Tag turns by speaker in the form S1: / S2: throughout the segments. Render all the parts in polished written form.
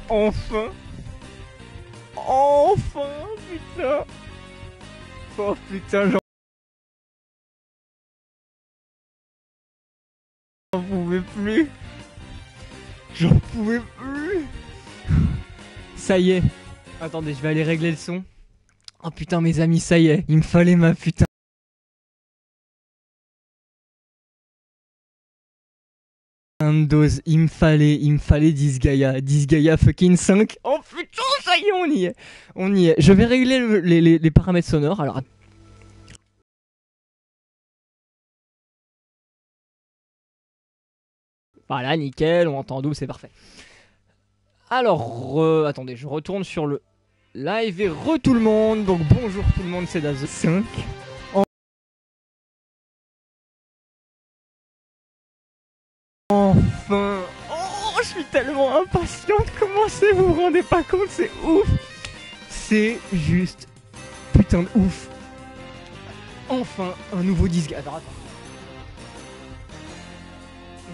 S1: Enfin. Enfin, putain. Oh putain, j'en pouvais plus. J'en pouvais plus. Ça y est. Attendez, je vais aller régler le son. Oh putain, mes amis, ça y est. Il me fallait ma putain de dose. Il me fallait Disgaea. Disgaea fucking 5. Oh putain, ça y est, on y est. On y est. Je vais régler les paramètres sonores. Alors, voilà, nickel, on entend double, c'est parfait. Alors, attendez, je retourne sur le live et tout le monde. Donc bonjour tout le monde, c'est Daz 5. Enfin. Oh, je suis tellement impatient de commencer, vous vous rendez pas compte, c'est ouf. C'est juste putain de ouf. Enfin, un nouveau disque. Attends.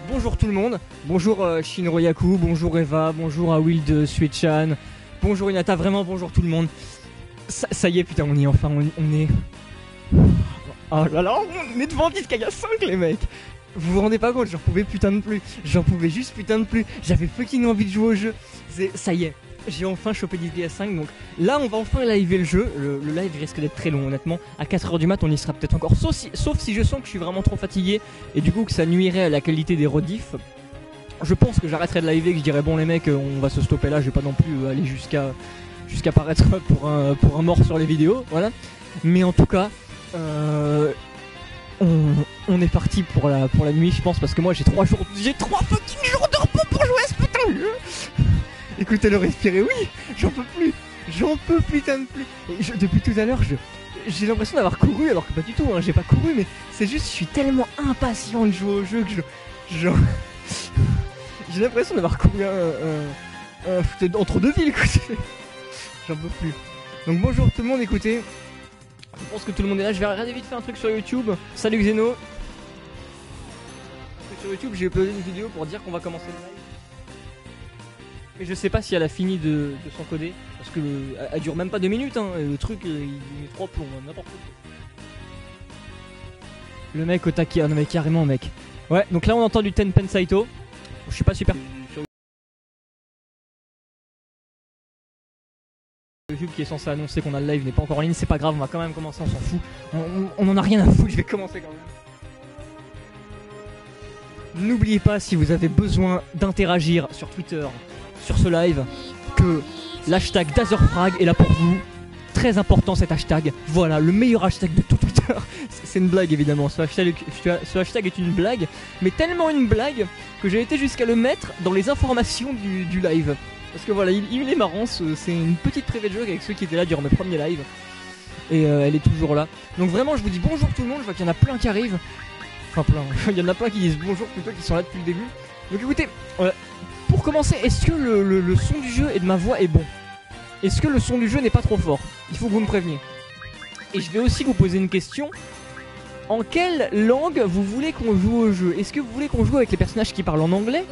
S1: Bonjour tout le monde, bonjour Shinro Yaku, bonjour Eva, bonjour à Will de Switchan, bonjour Inata, vraiment bonjour tout le monde. Ça y est putain, on y est enfin, on est... Oh là là, on est devant Disgaea 5 les mecs. Vous vous rendez pas compte, j'en pouvais putain de plus, j'en pouvais juste putain de plus, j'avais fucking envie de jouer au jeu. Ça y est, j'ai enfin chopé Disgaea 5, donc là on va enfin liver le jeu. Le live risque d'être très long honnêtement, à 4h du mat on y sera peut-être encore, sauf si je sens que je suis vraiment trop fatigué et du coup que ça nuirait à la qualité des rediffs. Je pense que j'arrêterai de liver, que je dirais bon les mecs on va se stopper là, je vais pas non plus aller jusqu'à paraître pour un mort sur les vidéos, voilà. Mais en tout cas, on est parti pour la nuit je pense, parce que moi j'ai 3 fucking jours de repos pour jouer à ce putain de jeu. Écoutez-le respirer, oui, j'en peux putain de plus. Et depuis tout à l'heure, j'ai l'impression d'avoir couru, alors que pas du tout, hein, j'ai pas couru, mais c'est juste, je suis tellement impatient de jouer au jeu que j'ai l'impression d'avoir couru entre deux villes, quoi. J'en peux plus. Donc bonjour tout le monde, écoutez, je pense que tout le monde est là, je vais regarder vite faire un truc sur YouTube. Salut Xeno. Sur YouTube, j'ai uploadé une vidéo pour dire qu'on va commencer le live. Mais je sais pas si elle a fini de s'encoder, parce que elle dure même pas 2 minutes, hein. Le truc il met 3 plombs, n'importe quoi. Le mec au taquet, ah non mais carrément mec. Ouais, donc là on entend du Tenpen Saito. Je suis pas super sur YouTube qui est censé annoncer qu'on a le live n'est pas encore en ligne, c'est pas grave, on va quand même commencer, on s'en fout. On en a rien à foutre, je vais commencer quand même. N'oubliez pas, si vous avez besoin d'interagir sur Twitter, sur ce live, que l'hashtag Dazerfrag est là pour vous. Très important cet hashtag. Voilà, le meilleur hashtag de tout Twitter. C'est une blague évidemment, ce hashtag est une blague, mais tellement une blague que j'ai été jusqu'à le mettre dans les informations du live. Parce que voilà, il est marrant, c'est une petite privée de joke avec ceux qui étaient là durant mes premiers lives. Et elle est toujours là. Donc vraiment, je vous dis bonjour tout le monde, je vois qu'il y en a plein qui arrivent. Enfin plein, il y en a plein qui disent bonjour plutôt, qui sont là depuis le début. Donc écoutez, pour commencer, est-ce que le son du jeu et de ma voix est bon? Est-ce que le son du jeu n'est pas trop fort? Il faut que vous me préveniez. Et je vais aussi vous poser une question. En quelle langue vous voulez qu'on joue au jeu? Est-ce que vous voulez qu'on joue avec les personnages qui parlent en anglais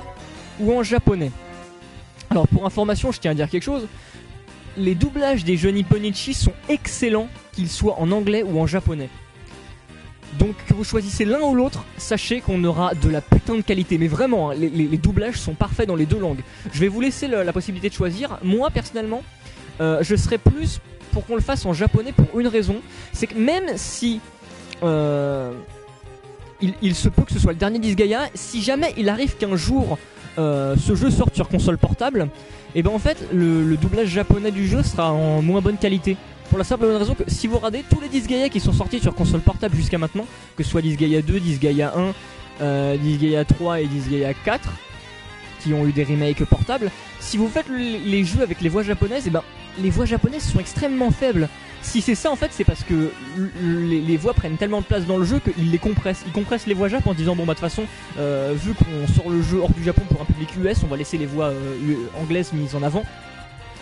S1: ou en japonais? Alors pour information, je tiens à dire quelque chose. Les doublages des jeux Nipponichi sont excellents, qu'ils soient en anglais ou en japonais. Donc que vous choisissez l'un ou l'autre, sachez qu'on aura de la putain de qualité. Mais vraiment, hein, les doublages sont parfaits dans les deux langues. Je vais vous laisser la possibilité de choisir. Moi personnellement, je serais plus pour qu'on le fasse en japonais pour une raison. C'est que même si il se peut que ce soit le dernier Disgaea, si jamais il arrive qu'un jour ce jeu sorte sur console portable, et ben en fait le doublage japonais du jeu sera en moins bonne qualité. Pour la simple bonne raison que si vous regardez tous les Disgaea qui sont sortis sur console portable jusqu'à maintenant, que ce soit Disgaea 2, Disgaea 1, Disgaea 3 et Disgaea 4, qui ont eu des remakes portables, si vous faites les jeux avec les voix japonaises, et ben les voix japonaises sont extrêmement faibles. Si c'est ça en fait, c'est parce que les voix prennent tellement de place dans le jeu qu'ils les compressent. Ils compressent les voix jap en disant bon bah de toute façon, vu qu'on sort le jeu hors du Japon pour un public US, on va laisser les voix anglaises mises en avant.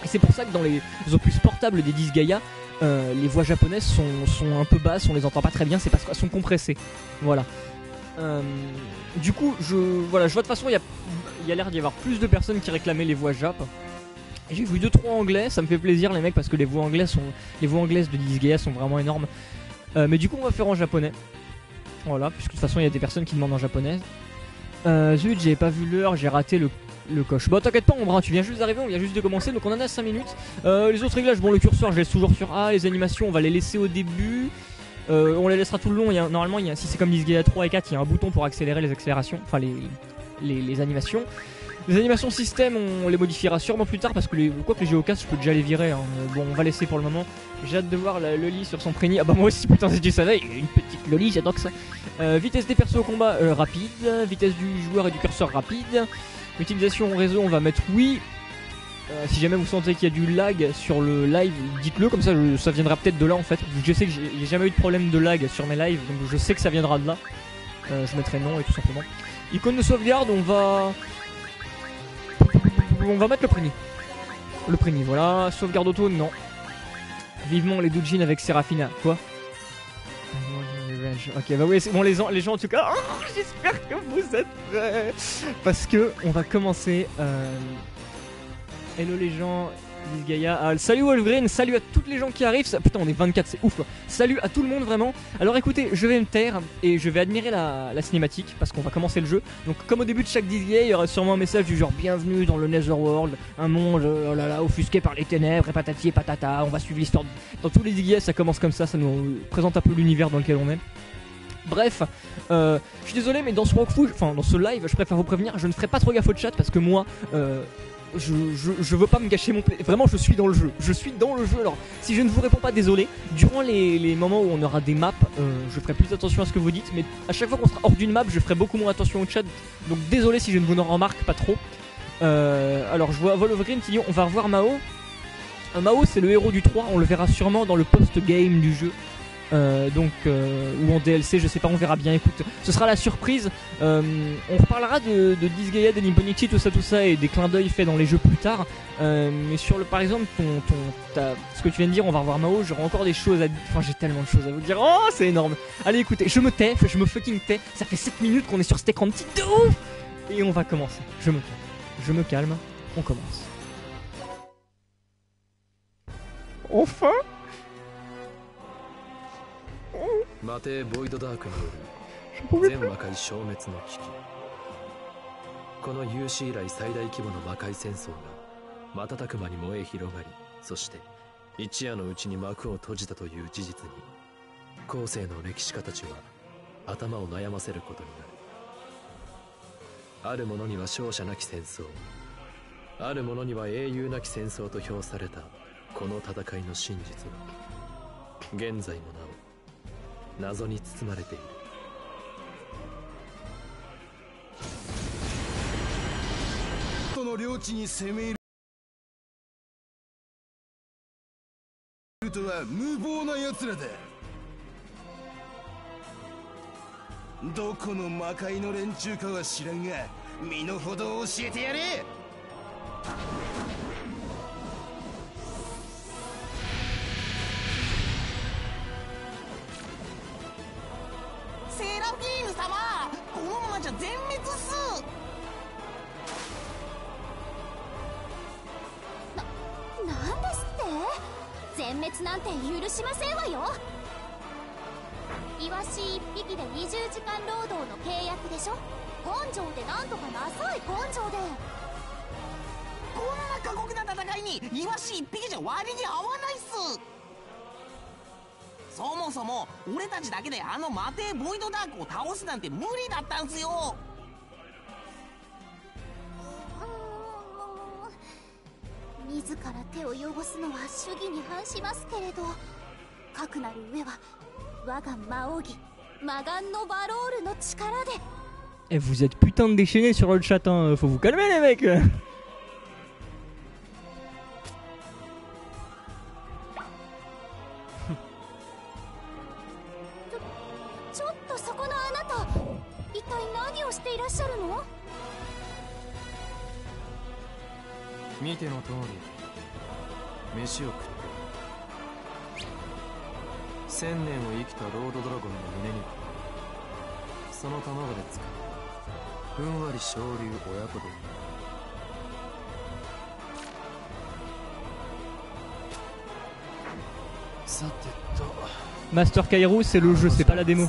S1: Et c'est pour ça que dans les opus portables des Disgaea, les voix japonaises sont un peu basses, on les entend pas très bien, c'est parce qu'elles sont compressées. Voilà. Du coup, je vois de toute façon, il y a l'air d'y avoir plus de personnes qui réclamaient les voix jap. J'ai vu 2-3 anglais, ça me fait plaisir les mecs parce que les voix anglaises de Disgaea sont vraiment énormes. Mais du coup on va faire en japonais. Voilà, puisque de toute façon il y a des personnes qui demandent en japonais. Zut, j'ai pas vu l'heure, j'ai raté le coche. Bon t'inquiète pas Ombre, tu viens juste d'arriver, on vient juste de commencer, donc on en a 5 minutes. Les autres réglages, bon le curseur je laisse toujours sur A, les animations on va les laisser au début. On les laissera tout le long, normalement si c'est comme Disgaea 3 et 4, il y a un bouton pour accélérer les accélérations, enfin les animations. Les animations système, on les modifiera sûrement plus tard parce que quoique les géocastes, je peux déjà les virer. Hein. Bon, on va laisser pour le moment. J'ai hâte de voir la Loli sur son préni. Ah bah moi aussi, putain, si tu savais, il y a une petite Loli, j'adore que ça. Vitesse des persos au combat, rapide. Vitesse du joueur et du curseur, rapide. Utilisation réseau, on va mettre oui. Si jamais vous sentez qu'il y a du lag sur le live, dites-le, comme ça ça viendra peut-être de là en fait. Je sais que j'ai jamais eu de problème de lag sur mes lives, donc je sais que ça viendra de là. Je mettrai non et tout simplement. Icône de sauvegarde, on va mettre le préni. Le préni, voilà. Sauvegarde auto, non. Vivement les doujins avec Seraphina. Quoi? Ok, bah oui, c'est bon, les gens en tout cas. Oh, j'espère que vous êtes prêts. Parce que on va commencer. Hello les gens. Disgaea. Salut Wolverine, salut à toutes les gens qui arrivent. Putain, on est 24, c'est ouf quoi. Salut à tout le monde vraiment. Alors écoutez, je vais me taire et je vais admirer la cinématique parce qu'on va commencer le jeu. Donc comme au début de chaque Disgaea, il y aura sûrement un message du genre bienvenue dans le Netherworld, un monde oh là là, offusqué par les ténèbres et patati et patata. On va suivre l'histoire. Dans tous les Disgaea, ça commence comme ça nous présente un peu l'univers dans lequel on est. Bref, je suis désolé mais dans ce walkthrough, enfin dans ce live, je préfère vous prévenir, je ne ferai pas trop gaffe au chat parce que moi je veux pas me gâcher mon plaisir. Vraiment, je suis dans le jeu. Je suis dans le jeu. Alors, si je ne vous réponds pas, désolé. Durant les moments où on aura des maps, je ferai plus attention à ce que vous dites. Mais à chaque fois qu'on sera hors d'une map, je ferai beaucoup moins attention au chat. Donc, désolé si je ne vous en remarque pas trop. Alors, je vois Wolverine qui dit on va revoir Mao. Mao, c'est le héros du 3. On le verra sûrement dans le post-game du jeu. Ou en DLC, je sais pas, on verra bien. Écoute, ce sera la surprise. On reparlera de Disgaea, des Nipponichi, tout ça et des clins d'œil faits dans les jeux plus tard. Mais sur par exemple, ce que tu viens de dire, on va revoir Mao. J'aurai encore des choses à dire. Enfin, j'ai tellement de choses à vous dire. Oh, c'est énorme. Allez, écoutez, je me tais, je me fucking tais. Ça fait 7 minutes qu'on est sur cet écran petit de ouf. Et on va commencer. Je me calme. On commence. Enfin.
S2: マテボイドダークによる全魔界消滅の危機。この有史以来最大規模の魔界戦争が瞬く間に燃え広がり、そして一夜のうちに幕を閉じたという事実に後世の歴史家たちは頭を悩ませることになる。ある者には勝者なき戦争、ある者には英雄なき戦争と評されたこの戦いの真実は現在もなお謎に包まれている。
S3: この領地に攻め入るとは無謀な奴らだ。どこの魔界の連中かは知らんが、身の程を教えてやれ。
S4: セーラフィーヌ様、このままじゃ全滅っす。
S5: なんですって？全滅なんて許しませんわよ。イワシ一匹で20時間労働の契約でしょ。根性でなんとかなさい、根性で。
S4: こんな過酷な戦いにイワシ一匹じゃ割に合わないっす。そもそも俺たちだけであのマテーボイドダークを倒すなんて無理だったんすよ。
S5: 自ら手を汚すのは主義に反しますけれど、かくなる上は我が魔王儀魔眼のバロールの力で。
S1: Et vous êtes putain de déchaînés sur le chat, hein. Faut vous calmer les mecs.
S5: ちょっとそこのあなた、一体何をしていらっしゃるの？
S2: 見ての通り飯を食って1000年を生きたロードドラゴンの胸にその卵で作るふんわり昇竜親子丼。
S1: Master Kairo, c'est le jeu, c'est pas la démo.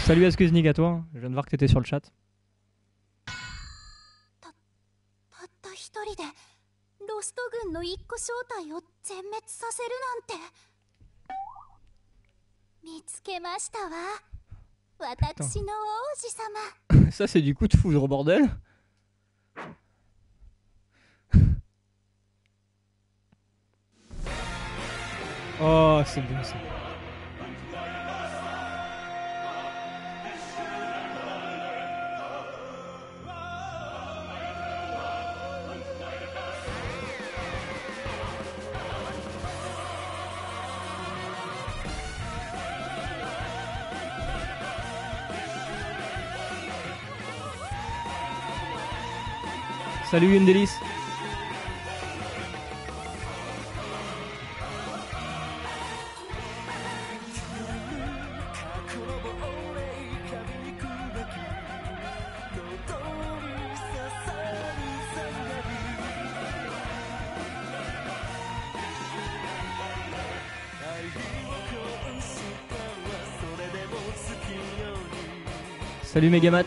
S1: Salut Askuznik à toi, je viens de voir que t'étais sur le chat.
S5: たった一人でロスト軍の一個正体を全滅させるなんて。見つけましたわ、私の王子様。
S1: Ça c'est du coup de foudre bordel. Oh c'est bon ça. Salut Undelis. Salut Megamat.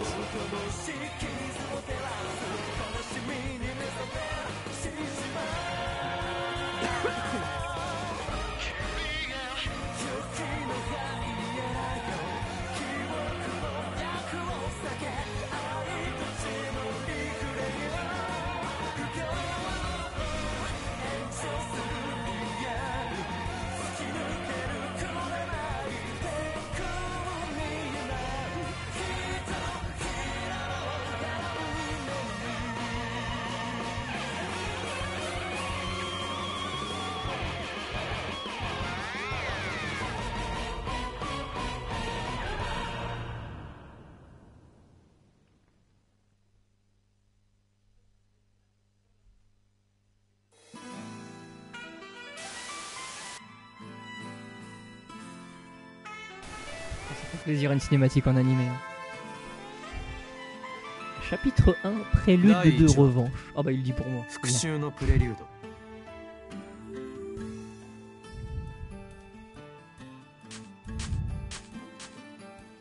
S1: Plaisir, une cinématique en animé. Chapitre 1, prélude de revanche. Ah bah il le dit pour moi.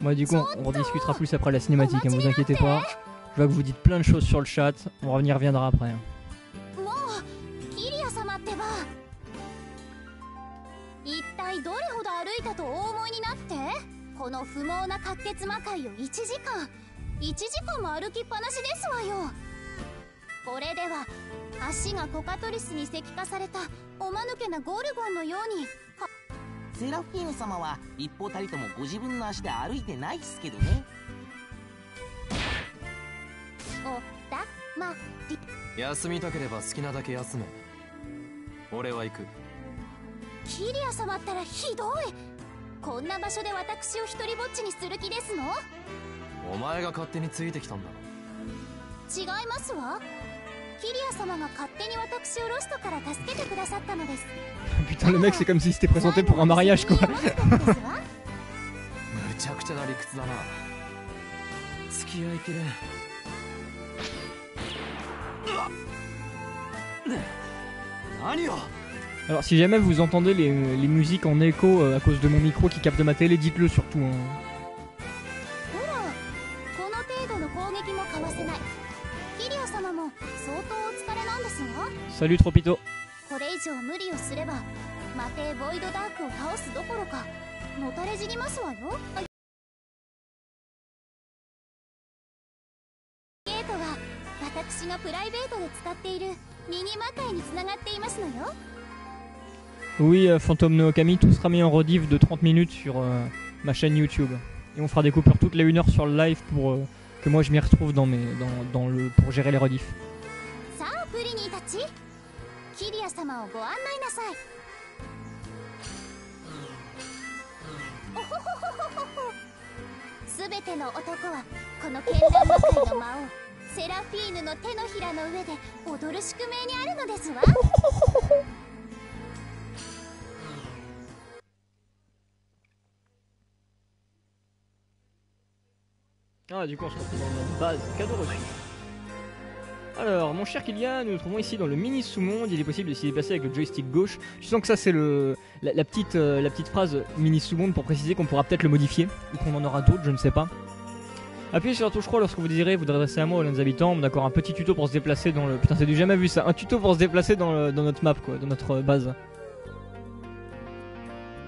S1: Moi du coup on rediscutera plus après la cinématique, hein, vous inquiétez pas. Je vois que vous dites plein de choses sur le chat, on reviendra après. Hein.
S5: この不毛な滑血魔界を1時間も歩きっぱなしですわよ。これでは足がコカトリスに石化されたおまぬけなゴルゴンのように。
S4: セラフィーヌ様は一歩たりともご自分の足で歩いてないっすけどね。
S5: おだまり。
S2: 休みたければ好きなだけ休め。俺は行く。
S5: キリア様ったらひどい。こんな場所で私を一人ぼっちにする気ですの？
S2: お前が勝手についてきたんだろ。
S5: 違いますわ。キリア様が勝手に私をロストから助けてくださったのです。
S1: Putain le mec c'est comme s'il s'était présenté pour un mariage quoi.
S2: むちゃくちゃな理屈だな。付き合いきれん。何よ。
S1: Alors si jamais vous entendez les musiques en écho à cause de mon micro qui capte ma télé, dites-le surtout. Hein. Salut Tropito. Oui, Phantom no Okami, tout sera mis en rediff de 30 minutes sur ma chaîne YouTube. Et on fera des coupures toutes les 1 heure sur le live pour que moi je m'y retrouve dans pour gérer les rediffs. Ah, du coup, on se retrouve dans notre base. Cadeau reçu. Alors, mon cher Kylian, nous nous trouvons ici dans le mini sous-monde. Il est possible de s'y déplacer avec le joystick gauche. Tu sens que ça, c'est la petite phrase mini sous-monde pour préciser qu'on pourra peut-être le modifier. Ou qu'on en aura d'autres, je ne sais pas. Appuyez sur la touche croix lorsque vous désirez vous adresser à moi ou à nos habitants. D'accord, un petit tuto pour se déplacer dans le... Putain, c'est du jamais vu ça. Un tuto pour se déplacer dans notre map, quoi. Dans notre base.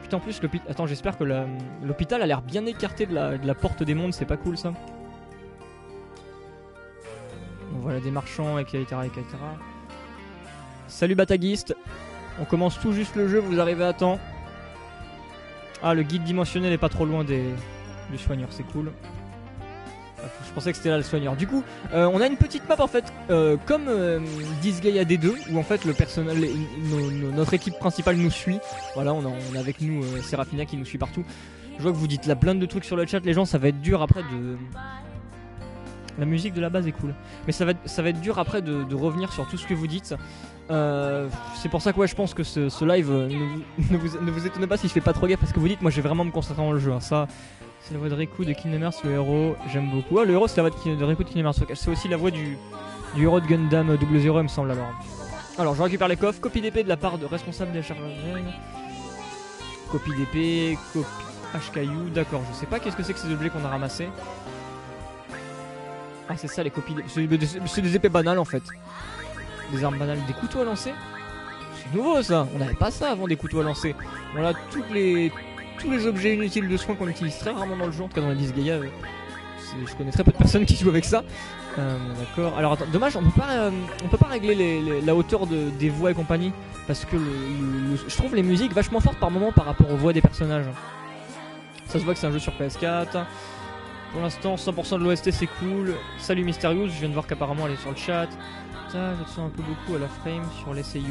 S1: Putain, en plus, l'hôpital... Attends, j'espère que l'hôpital a l'air bien écarté de la porte des mondes. C'est pas cool, ça. Voilà des marchands, etc. Salut Bataguiste. On commence tout juste le jeu, vous arrivez à temps. Ah, le guide dimensionnel est pas trop loin du soigneur, c'est cool. Je pensais que c'était là le soigneur. Du coup, on a une petite map en fait, comme Disgaea D2, où en fait le personnel, notre équipe principale nous suit. Voilà, on a avec nous Seraphina qui nous suit partout. Je vois que vous dites la plein de trucs sur le chat, les gens, ça va être dur après de... La musique de la base est cool, mais ça va être dur après de revenir sur tout ce que vous dites. C'est pour ça que ouais, je pense que ce live ne vous étonnez pas si je fais pas trop gaffe parce que vous dites. Moi, je vais vraiment me concentrer dans le jeu. Hein. Ça, c'est la voix de Riku de Kingdom Hearts, le héros. J'aime beaucoup. Ah, le héros, c'est la voix de Riku de Kingdom Hearts. C'est aussi la voix du héros de Gundam 00, il me semble alors. Je récupère les coffres. Copie d'épée de la part de responsable des charges. Copie d'épée, copie HKU. D'accord, je sais pas qu'est-ce que c'est que ces objets qu'on a ramassés. Ah, c'est ça les copies. C'est des épées banales en fait. Des armes banales, des couteaux à lancer. C'est nouveau ça. On n'avait pas ça avant, des couteaux à lancer. On a tous les objets inutiles de soins qu'on utilise très rarement dans le jeu. En tout cas dans la Disgaea, je connais très peu de personnes qui jouent avec ça. D'accord. Alors attends, dommage, on peut pas régler la hauteur des voix et compagnie parce que je trouve les musiques vachement fortes par moment par rapport aux voix des personnages. Ça se voit que c'est un jeu sur PS4. Pour l'instant, 100% de l'OST c'est cool. Salut Mysterious, je viens de voir qu'apparemment elle est sur le chat. Putain, je te sens un peu beaucoup à la frame sur les seiyuu.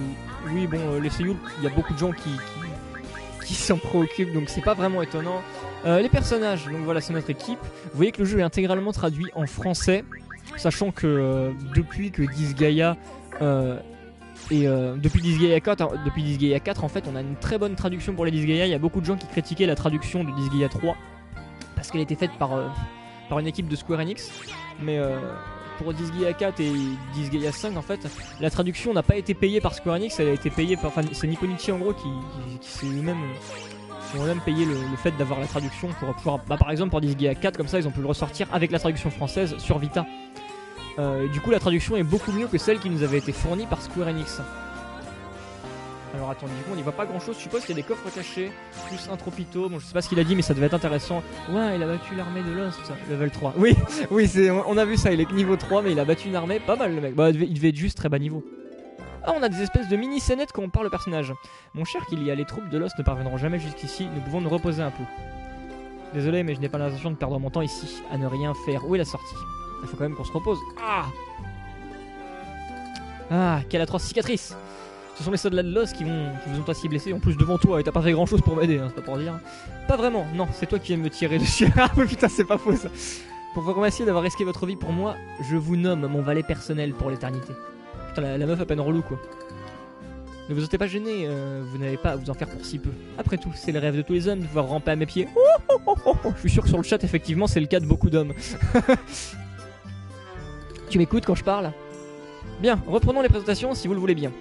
S1: Oui, bon, les seiyuu, il y a beaucoup de gens qui s'en préoccupent, donc c'est pas vraiment étonnant. Les personnages, donc voilà, c'est notre équipe. Vous voyez que le jeu est intégralement traduit en français, sachant que depuis que Disgaea depuis Disgaea 4, en fait, on a une très bonne traduction pour les Disgaea. Il y a beaucoup de gens qui critiquaient la traduction de Disgaea 3. Parce qu'elle était faite par une équipe de Square Enix, mais pour Disgaea 4 et Disgaea 5 en fait, la traduction n'a pas été payée par Square Enix, elle a été payée par, enfin c'est Nipponichi en gros qui s'est eux-mêmes payé le fait d'avoir la traduction pour pouvoir, par exemple pour Disgaea 4 comme ça ils ont pu le ressortir avec la traduction française sur Vita. Du coup la traduction est beaucoup mieux que celle qui nous avait été fournie par Square Enix. Alors attends, du coup on n'y voit pas grand chose, je suppose qu'il y a des coffres cachés, plus un tropito, bon je sais pas ce qu'il a dit mais ça devait être intéressant. Ouais, il a battu l'armée de Lost, level 3. Oui, on a vu ça, il est niveau 3 mais il a battu une armée, pas mal le mec, bah il devait être juste très bas niveau. Ah, on a des espèces de mini scénettes quand on parle au personnage. Mon cher Kylian, les troupes de Lost ne parviendront jamais jusqu'ici, nous pouvons nous reposer un peu. Désolé mais je n'ai pas l'intention de perdre mon temps ici, à ne rien faire. Où est la sortie? Il faut quand même qu'on se repose. Ah, quelle atroce cicatrice! Ce sont les soldats de Lost qui vous ont ainsi blessé. En plus devant toi et t'as pas fait grand chose pour m'aider, hein, c'est pas pour dire. Pas vraiment, non, c'est toi qui viens me tirer dessus. Ah putain c'est pas faux ça. Pour vous remercier d'avoir risqué votre vie pour moi, je vous nomme mon valet personnel pour l'éternité. Putain la meuf à peine relou quoi. Ne vous êtes pas gêné, vous n'avez pas à vous en faire pour si peu. Après tout, c'est le rêve de tous les hommes de pouvoir ramper à mes pieds. Je suis sûr que sur le chat effectivement c'est le cas de beaucoup d'hommes. Tu m'écoutes quand je parle? Bien, reprenons les présentations si vous le voulez bien.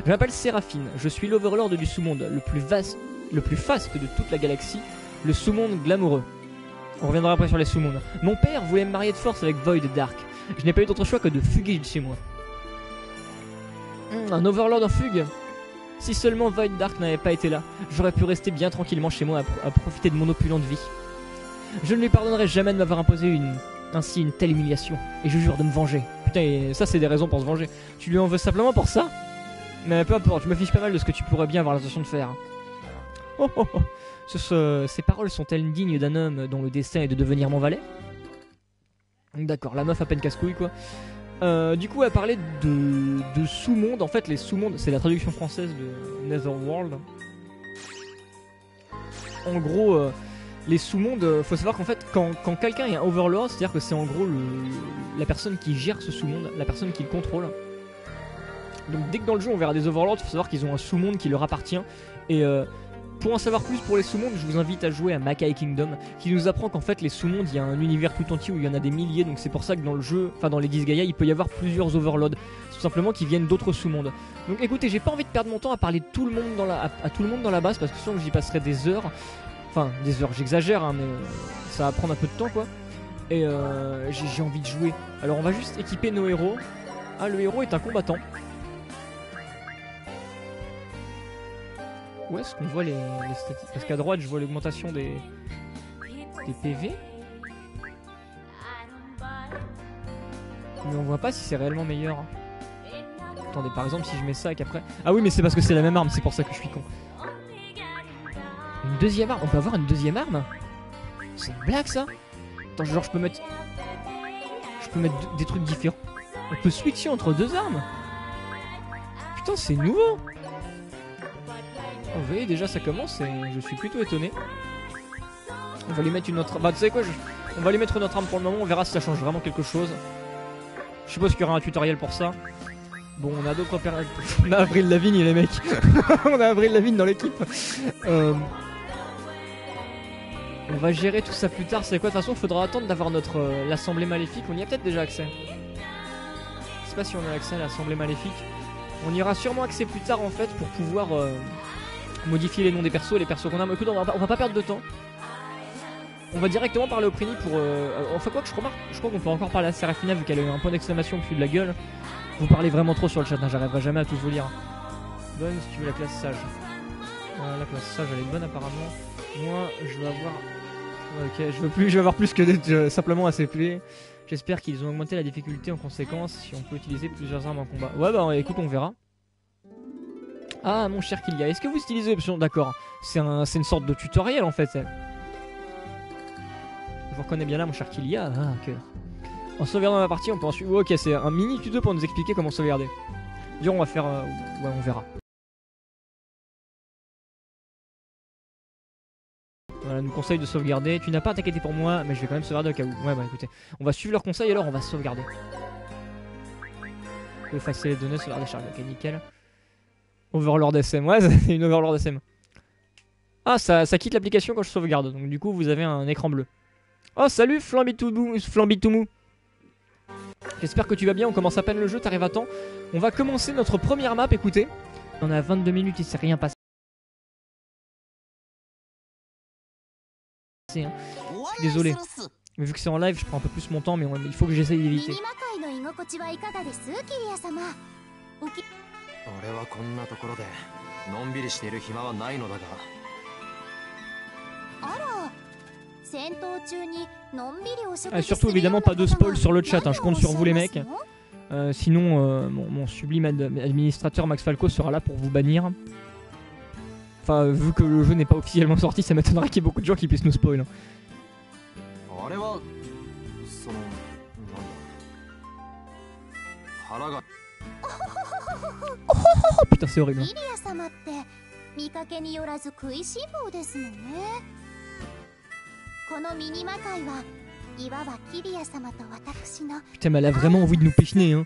S1: Je m'appelle Séraphine, je suis l'Overlord du sous-monde, le plus faste de toute la galaxie, le sous-monde glamoureux. On reviendra après sur les sous-mondes. Mon père voulait me marier de force avec Void Dark. Je n'ai pas eu d'autre choix que de fuguer de chez moi. Un Overlord en fugue? Si seulement Void Dark n'avait pas été là, j'aurais pu rester bien tranquillement chez moi à profiter de mon opulente vie. Je ne lui pardonnerai jamais de m'avoir imposé ainsi une telle humiliation, et je jure de me venger. Putain, ça c'est des raisons pour se venger. Tu lui en veux simplement pour ça? Mais peu importe, je me fiche pas mal de ce que tu pourrais bien avoir l'intention de faire. Ces paroles sont-elles dignes d'un homme dont le destin est de devenir mon valet? D'accord, la meuf à peine casse-couille quoi. Du coup, elle parlait de sous-monde. En fait, les sous-mondes, c'est la traduction française de Netherworld. En gros, les sous-mondes, faut savoir qu'en fait, quand quelqu'un est un Overlord, c'est-à-dire que c'est en gros la personne qui gère ce sous-monde, la personne qui le contrôle. Donc dès que dans le jeu on verra des Overlords, il faut savoir qu'ils ont un sous-monde qui leur appartient. Et Pour en savoir plus pour les sous-mondes, je vous invite à jouer à Makai Kingdom, qui nous apprend qu'en fait les sous-mondes, il y a un univers tout entier où il y en a des milliers, donc c'est pour ça que dans le jeu, enfin dans les Disgaea, il peut y avoir plusieurs overlords, tout simplement qui viennent d'autres sous-mondes. Donc écoutez, j'ai pas envie de perdre mon temps à parler de tout le monde dans à tout le monde dans la base, parce que sinon j'y passerai des heures. Enfin, des heures, j'exagère, hein, mais ça va prendre un peu de temps quoi. Et j'ai envie de jouer. Alors on va juste équiper nos héros. Ah, le héros est un combattant. Où est-ce qu'on voit les statistiques? Parce qu'à droite, je vois l'augmentation des PV. Mais on voit pas si c'est réellement meilleur. Attendez, par exemple, si je mets ça et qu'après... Ah oui, mais c'est parce que c'est la même arme, c'est pour ça que je suis con. Une deuxième arme? On peut avoir une deuxième arme? C'est une blague, ça? Attends, genre, je peux mettre des trucs différents. On peut switcher entre deux armes? Putain, c'est nouveau! Oh, vous voyez, déjà ça commence et je suis plutôt étonné. On va lui mettre une autre... Bah, tu sais quoi, on va lui mettre une autre arme pour le moment, on verra si ça change vraiment quelque chose. Je suppose qu'il y aura un tutoriel pour ça. Bon, on a d'autres opérations. On a Avril Lavigne, les mecs. On a Avril Lavigne dans l'équipe. On va gérer tout ça plus tard. C'est quoi? De toute façon, il faudra attendre d'avoir notre l'assemblée maléfique. On y a peut-être déjà accès. Je sais pas si on a accès à l'assemblée maléfique. On y aura sûrement accès plus tard en fait pour pouvoir modifier les noms des persos, les persos qu'on a. Mais écoute, on va pas perdre de temps. On va directement parler au Prini pour... Enfin quoi que je remarque, je crois qu'on peut encore parler à Seraphina vu qu'elle a eu un point d'exclamation au dessus de la gueule. Vous parlez vraiment trop sur le chat, hein, j'arriverai jamais à tous vous lire. Bonne si tu veux la classe sage. La classe sage elle est bonne apparemment. Moi je veux avoir... Ok, je vais avoir plus que simplement ACP. J'espère qu'ils ont augmenté la difficulté en conséquence si on peut utiliser plusieurs armes en combat. Ouais bah écoute, on verra. Ah mon cher Kilia, est-ce que vous utilisez l'option? D'accord, c'est une sorte de tutoriel en fait. Je vous reconnais bien là mon cher Kilia. Ah cœur. En sauvegardant la partie on peut ensuite... Ok, c'est un mini tuto pour nous expliquer comment sauvegarder. Disons on va faire... Ouais, on verra. Voilà, nous conseille de sauvegarder. Tu n'as pas à t'inquiéter pour moi, mais je vais quand même sauvegarder au cas où. Ouais, bah écoutez, on va suivre leur conseil alors on va sauvegarder. On peut effacer les données, sauvegarder, charge. Ok, nickel. Overlord SM, ouais, c'est une Overlord SM. Ah, ça quitte l'application quand je sauvegarde, donc du coup vous avez un écran bleu. Oh, salut Flambitoumou. J'espère que tu vas bien, on commence à peine le jeu, t'arrives à temps. On va commencer notre première map, écoutez. On a 22 minutes, il s'est rien passé. Hein. Je suis désolé. Mais vu que c'est en live, je prends un peu plus mon temps, mais il faut que j'essaye d'éviter. Surtout évidemment pas de spoil sur le chat, hein. Je compte sur vous les mecs. Sinon mon sublime administrateur Max Falco sera là pour vous bannir. Enfin, vu que le jeu n'est pas officiellement sorti, ça m'étonnerait qu'il y ait beaucoup de gens qui puissent nous spoil. Hein. Oh, putain, c'est horrible. Putain, mais elle a vraiment envie de nous péchiner, hein.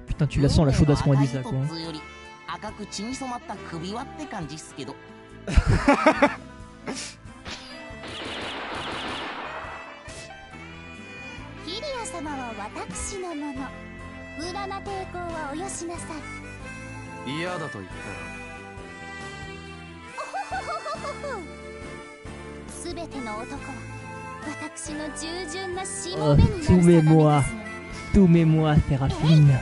S1: Putain, tu la sens la chaudasse qu'on a dit ça, quoi. Oh, soumets-moi, Séraphine.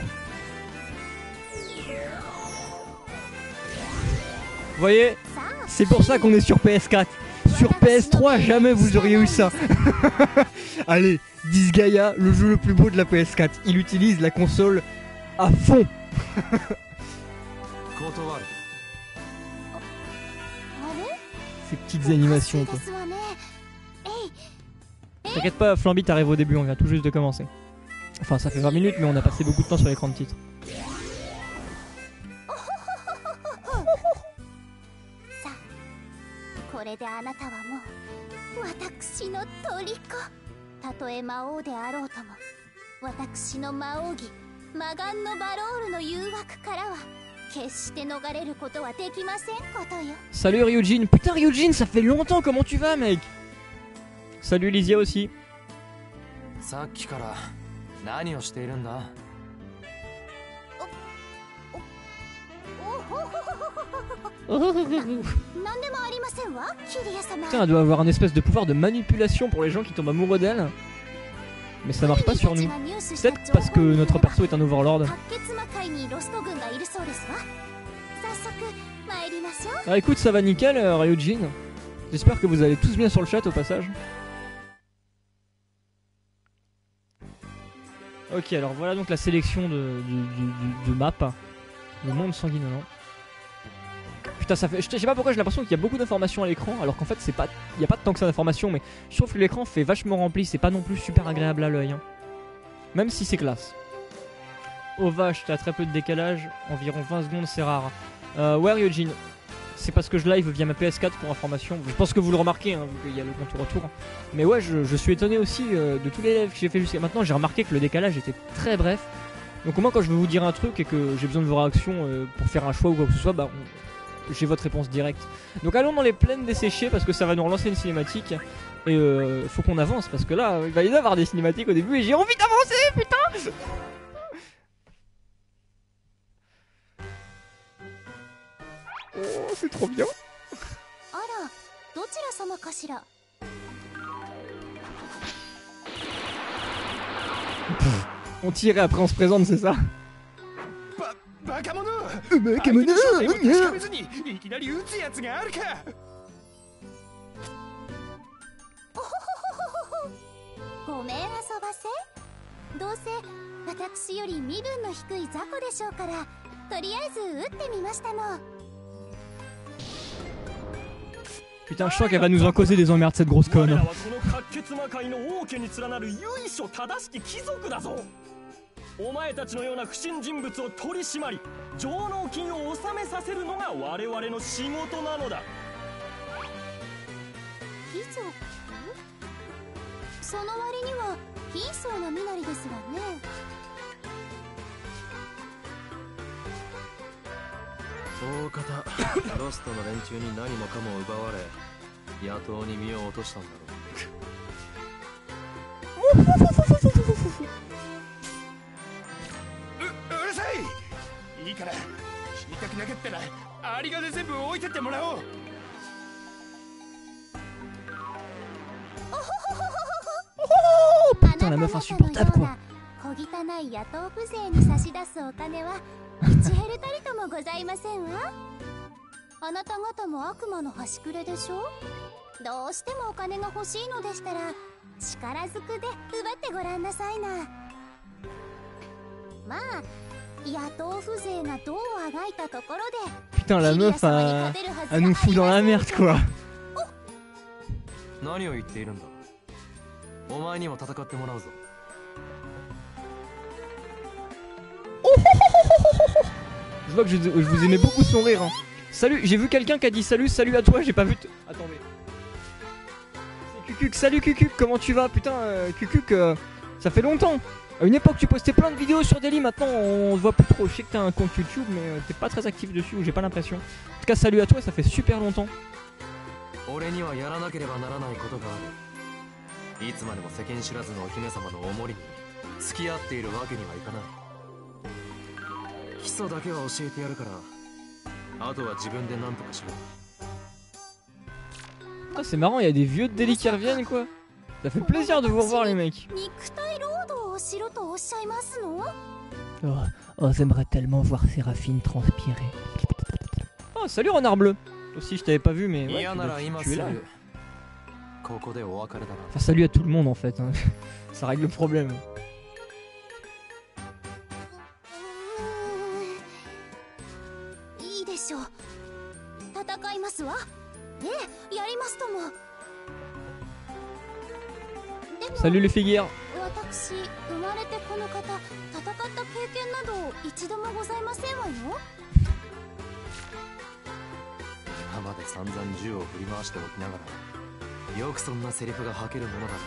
S1: Vous voyez, c'est pour ça qu'on est sur PS4. Sur PS3, jamais vous auriez eu ça. Allez, Disgaea, le jeu le plus beau de la PS4. Il utilise la console à fond. Ces petites animations, quoi. T'inquiète pas, Flamby t'arrive au début, on vient tout juste de commencer. Enfin, ça fait 20 minutes, mais on a passé beaucoup de temps sur l'écran de titre.
S5: 虜。たとえ魔王であろうとも、私の魔王儀魔眼のバロールの誘惑からは決して逃れることはできませんことよ。
S1: Salut Ryujin. Putain Ryujin, ça fait longtemps, comment tu vas mec? Salut Lysia aussi.
S2: さっきから何をしているんだ？
S5: 何でもありませんわ、キリア様。
S1: Putain, elle doit avoir un espèce de pouvoir de manipulation pour les gens qui tombent amoureux d'elle. Mais ça marche pas sur nous. Peut-être parce que notre perso est un overlord. Ah écoute, ça va nickel Ryujin. J'espère que vous allez tous bien sur le chat au passage. Ok, alors voilà donc la sélection de map. Le monde sanguinolent. Putain, ça fait. Je sais pas pourquoi j'ai l'impression qu'il y a beaucoup d'informations à l'écran, alors qu'en fait c'est pas. Il y a pas tant que ça d'informations, mais je trouve que l'écran fait vachement rempli, c'est pas non plus super agréable à l'œil. Hein. Même si c'est classe. Oh vache, t'as très peu de décalage, environ 20 secondes, c'est rare. Ouais Ryujin, c'est parce que je live via ma PS4 pour information. Je pense que vous le remarquez, hein, vu qu'il y a le contour-retour. Mais ouais, je suis étonné aussi de tous les lives que j'ai fait jusqu'à maintenant. J'ai remarqué que le décalage était très bref. Donc au moins quand je veux vous dire un truc et que j'ai besoin de vos réactions pour faire un choix ou quoi que ce soit, bah j'ai votre réponse directe. Donc allons dans les plaines desséchées parce que ça va nous relancer une cinématique. Et faut qu'on avance parce que là il va y avoir des cinématiques au début et j'ai envie d'avancer, putain. Oh, c'est trop bien. On tire et après on se présente, c'est ça? Putain, je sens qu'elle va nous en causer des emmerdes cette grosse conne.
S6: お前たちのような不審人物を取り締まり、上納金を納めさせるのが我々の仕事なのだ。
S5: 貴族？その割には貧相な身なりですわね。
S2: そうかた、ロストの連中に何もかも奪われ、野党に身を落としたんだろう。
S3: うるさい！いいから死にたくなかったらアリガで全部置いてってもらおう。
S1: Putain, la meuf insupportable quoi.
S5: 小汚い野党風情に差し出すお金は1ヘルたりともございませんわ。あなた方も悪魔の端くれでしょ。どうしてもお金が欲しいのでしたら力ずくで奪ってごらんなさいな。まあ野党風情がどうあがいたところで
S1: Putain, la meuf elle nous fout dans la merde quoi.
S2: 何を言っているんだ。お前にも戦ってもらうぞ。
S1: Je vois que je vous aimais beaucoup son rire. Hein. Salut, j'ai vu quelqu'un qui a dit salut, salut à toi, j'ai pas vu. Attendez. C'est Cucuc, salut Cucuc, comment tu vas? Putain, Cucuc, ça fait longtemps. À une époque, tu postais plein de vidéos sur Daily, maintenant on te voit plus trop. Je sais que t'as un compte YouTube, mais t'es pas très actif dessus, ou j'ai pas l'impression. En tout cas, salut à toi, ça fait super longtemps.
S2: 俺にはやらなければならないことがある。いつまでも世間知らずのお姫様のお守りに付き合っているわけにはいかない。基礎だけは教えてやるから、あとは自分で何とかしろ。
S1: Ah, c'est marrant, il y a des vieux de Daily qui reviennent quoi. Ça fait plaisir de vous revoir les mecs. Oh, j'aimerais tellement voir Séraphine transpirer. Oh, salut Renard Bleu. Aussi, je t'avais pas vu, mais ouais, tu es là. Enfin, salut à tout le monde en fait. Hein. Ça règle le problème. Salut les figures.
S5: 生まれてこの方、戦った経験など一度もございませんわよ。
S2: 今まで散々銃を振り回しておきながらよくそんなセリフが吐けるものだな。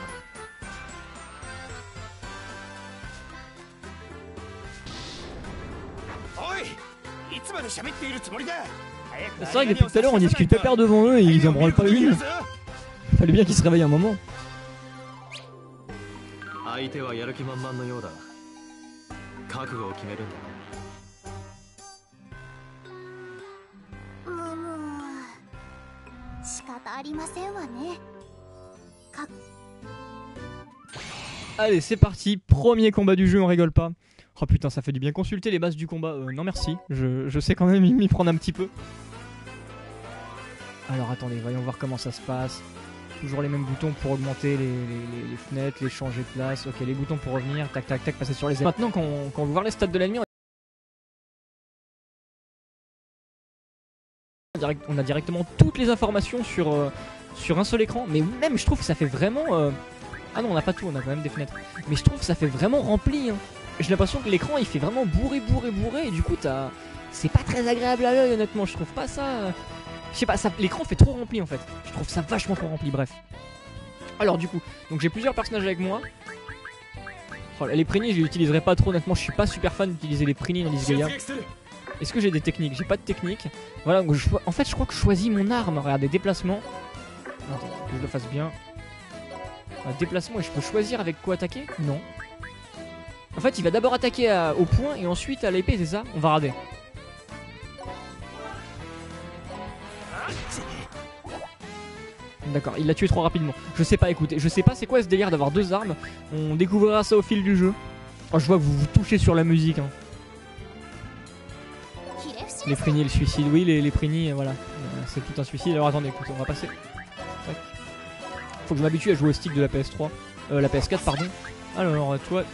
S3: おい、いつまで喋っているつもりだ。
S1: C'est vrai que depuis tout à l'heure on discute pépère devant eux et ils en branlent pas une. Fallait bien qu'ils se réveillent un moment.
S2: 相手はやる気満々のようだ。覚悟を決めるんだ。
S5: 仕方ありませんわね。
S1: Allez, c'est parti, premier combat du jeu, on rigole pas. Oh putain, ça fait du bien consulter les bases du combat. Non merci, je sais quand même m'y prendre un petit peu. Alors attendez, voyons voir comment ça se passe. Toujours les mêmes boutons pour augmenter les fenêtres, les changer de place. Ok, les boutons pour revenir, tac tac tac, passer sur les ailes. Maintenant quand on veut voir les stats de l'ennemi, on a directement toutes les informations sur un seul écran. Mais même je trouve que ça fait vraiment... Ah non, on n'a pas tout, on a quand même des fenêtres. Mais je trouve que ça fait vraiment rempli. Hein. J'ai l'impression que l'écran il fait vraiment bourré. Et du coup, c'est pas très agréable à l'œil, honnêtement. Je trouve pas ça. Je sais pas, l'écran fait trop rempli en fait. Je trouve ça vachement trop rempli, bref. Alors, du coup, donc j'ai plusieurs personnages avec moi. Oh, les Prini, je les utiliserai pas trop, honnêtement. Je suis pas super fan d'utiliser les Prini dans Disgaea. Est-ce que j'ai des techniques? J'ai pas de technique. Voilà, donc en fait, je crois que je choisis mon arme. Regardez, déplacement. Attends, que je le fasse bien. Déplacement, et je peux choisir avec quoi attaquer? Non. En fait, il va d'abord attaquer au point et ensuite à l'épée, c'est ça? On va rader. D'accord, il l'a tué trop rapidement. Je sais pas, écoutez, je sais pas c'est quoi ce délire d'avoir deux armes. On découvrira ça au fil du jeu. Oh, je vois que vous vous touchez sur la musique. Hein. Les Prini, le suicide. Oui, les Prini, voilà. C'est tout un suicide. Alors attendez, écoutez, on va passer. Tac. Faut que je m'habitue à jouer au stick de la PS3. La PS4, pardon. Alors, toi...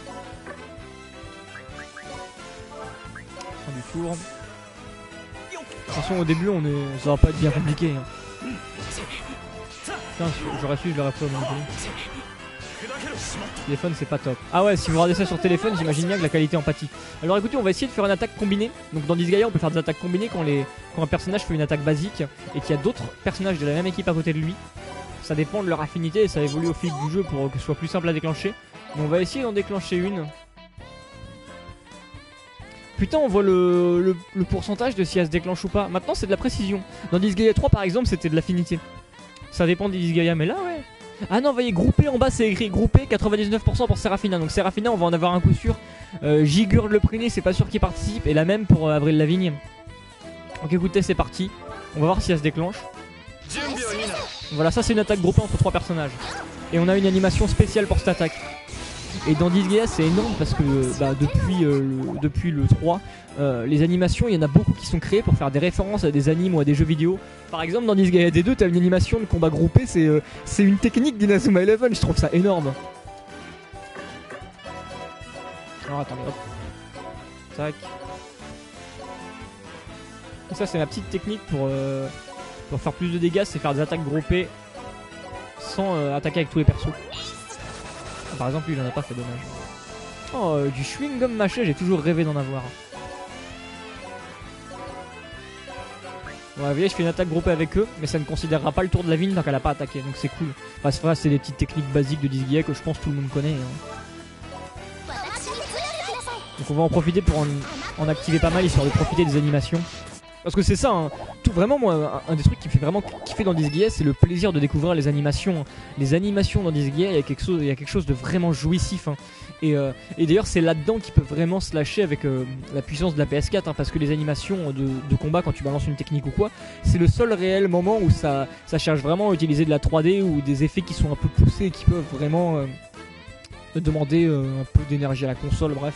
S1: Fin du tour. De toute façon, au début, ça va pas être bien compliqué. Hein. Putain, j'aurais su, je l'aurais pris au moment donné. Téléphone, c'est pas top. Ah ouais, si vous regardez ça sur téléphone, j'imagine bien que la qualité en pâtit. Alors écoutez, on va essayer de faire une attaque combinée. Donc dans Disgaea, on peut faire des attaques combinées quand un personnage fait une attaque basique et qu'il y a d'autres personnages de la même équipe à côté de lui. Ça dépend de leur affinité et ça évolue au fil du jeu pour que ce soit plus simple à déclencher. Mais on va essayer d'en déclencher une. Putain, on voit le pourcentage de si elle se déclenche ou pas. Maintenant, c'est de la précision. Dans Disgaea 3, par exemple, c'était de l'affinité. Ça dépend des Disgaea, mais là, ouais. Ah non, vous voyez, groupé en bas, c'est écrit groupé 99% pour Seraphina. Donc Seraphina, on va en avoir un coup sûr. Gigurd le Prini, c'est pas sûr qu'il participe. Et la même pour Avril Lavigne. Donc écoutez, c'est parti. On va voir si elle se déclenche. Voilà, ça c'est une attaque groupée entre trois personnages. Et on a une animation spéciale pour cette attaque. Et dans Disgaea c'est énorme parce que depuis le 3, les animations, il y en a beaucoup qui sont créées pour faire des références à des animes ou à des jeux vidéo. Par exemple dans Disgaea D2, t'as une animation de combat groupé, c'est une technique d'Inazuma Eleven, je trouve ça énorme. Alors attendez, hop. Tac. Et ça c'est ma petite technique pour faire plus de dégâts, c'est faire des attaques groupées sans attaquer avec tous les persos. Ah, par exemple lui il en a pas, fait dommage. Oh, du chewing-gum mâché, j'ai toujours rêvé d'en avoir. Ouais, vous voyez, je fais une attaque groupée avec eux, mais ça ne considérera pas le tour de la vigne tant qu'elle a pas attaqué, donc c'est cool. Enfin, c'est des petites techniques basiques de Disgaea que je pense tout le monde connaît. Hein. Donc on va en profiter pour en activer pas mal, histoire de profiter des animations. Parce que c'est ça, hein. Vraiment moi, un des trucs qui me fait vraiment kiffer dans Disgaea, c'est le plaisir de découvrir les animations. Les animations dans Disgaea, il y a quelque chose de vraiment jouissif. Hein. Et d'ailleurs c'est là-dedans qu'il peut vraiment se lâcher avec la puissance de la PS4, hein, parce que les animations de combat quand tu balances une technique ou quoi, c'est le seul réel moment où ça cherche vraiment à utiliser de la 3D ou des effets qui sont un peu poussés et qui peuvent vraiment demander un peu d'énergie à la console, bref.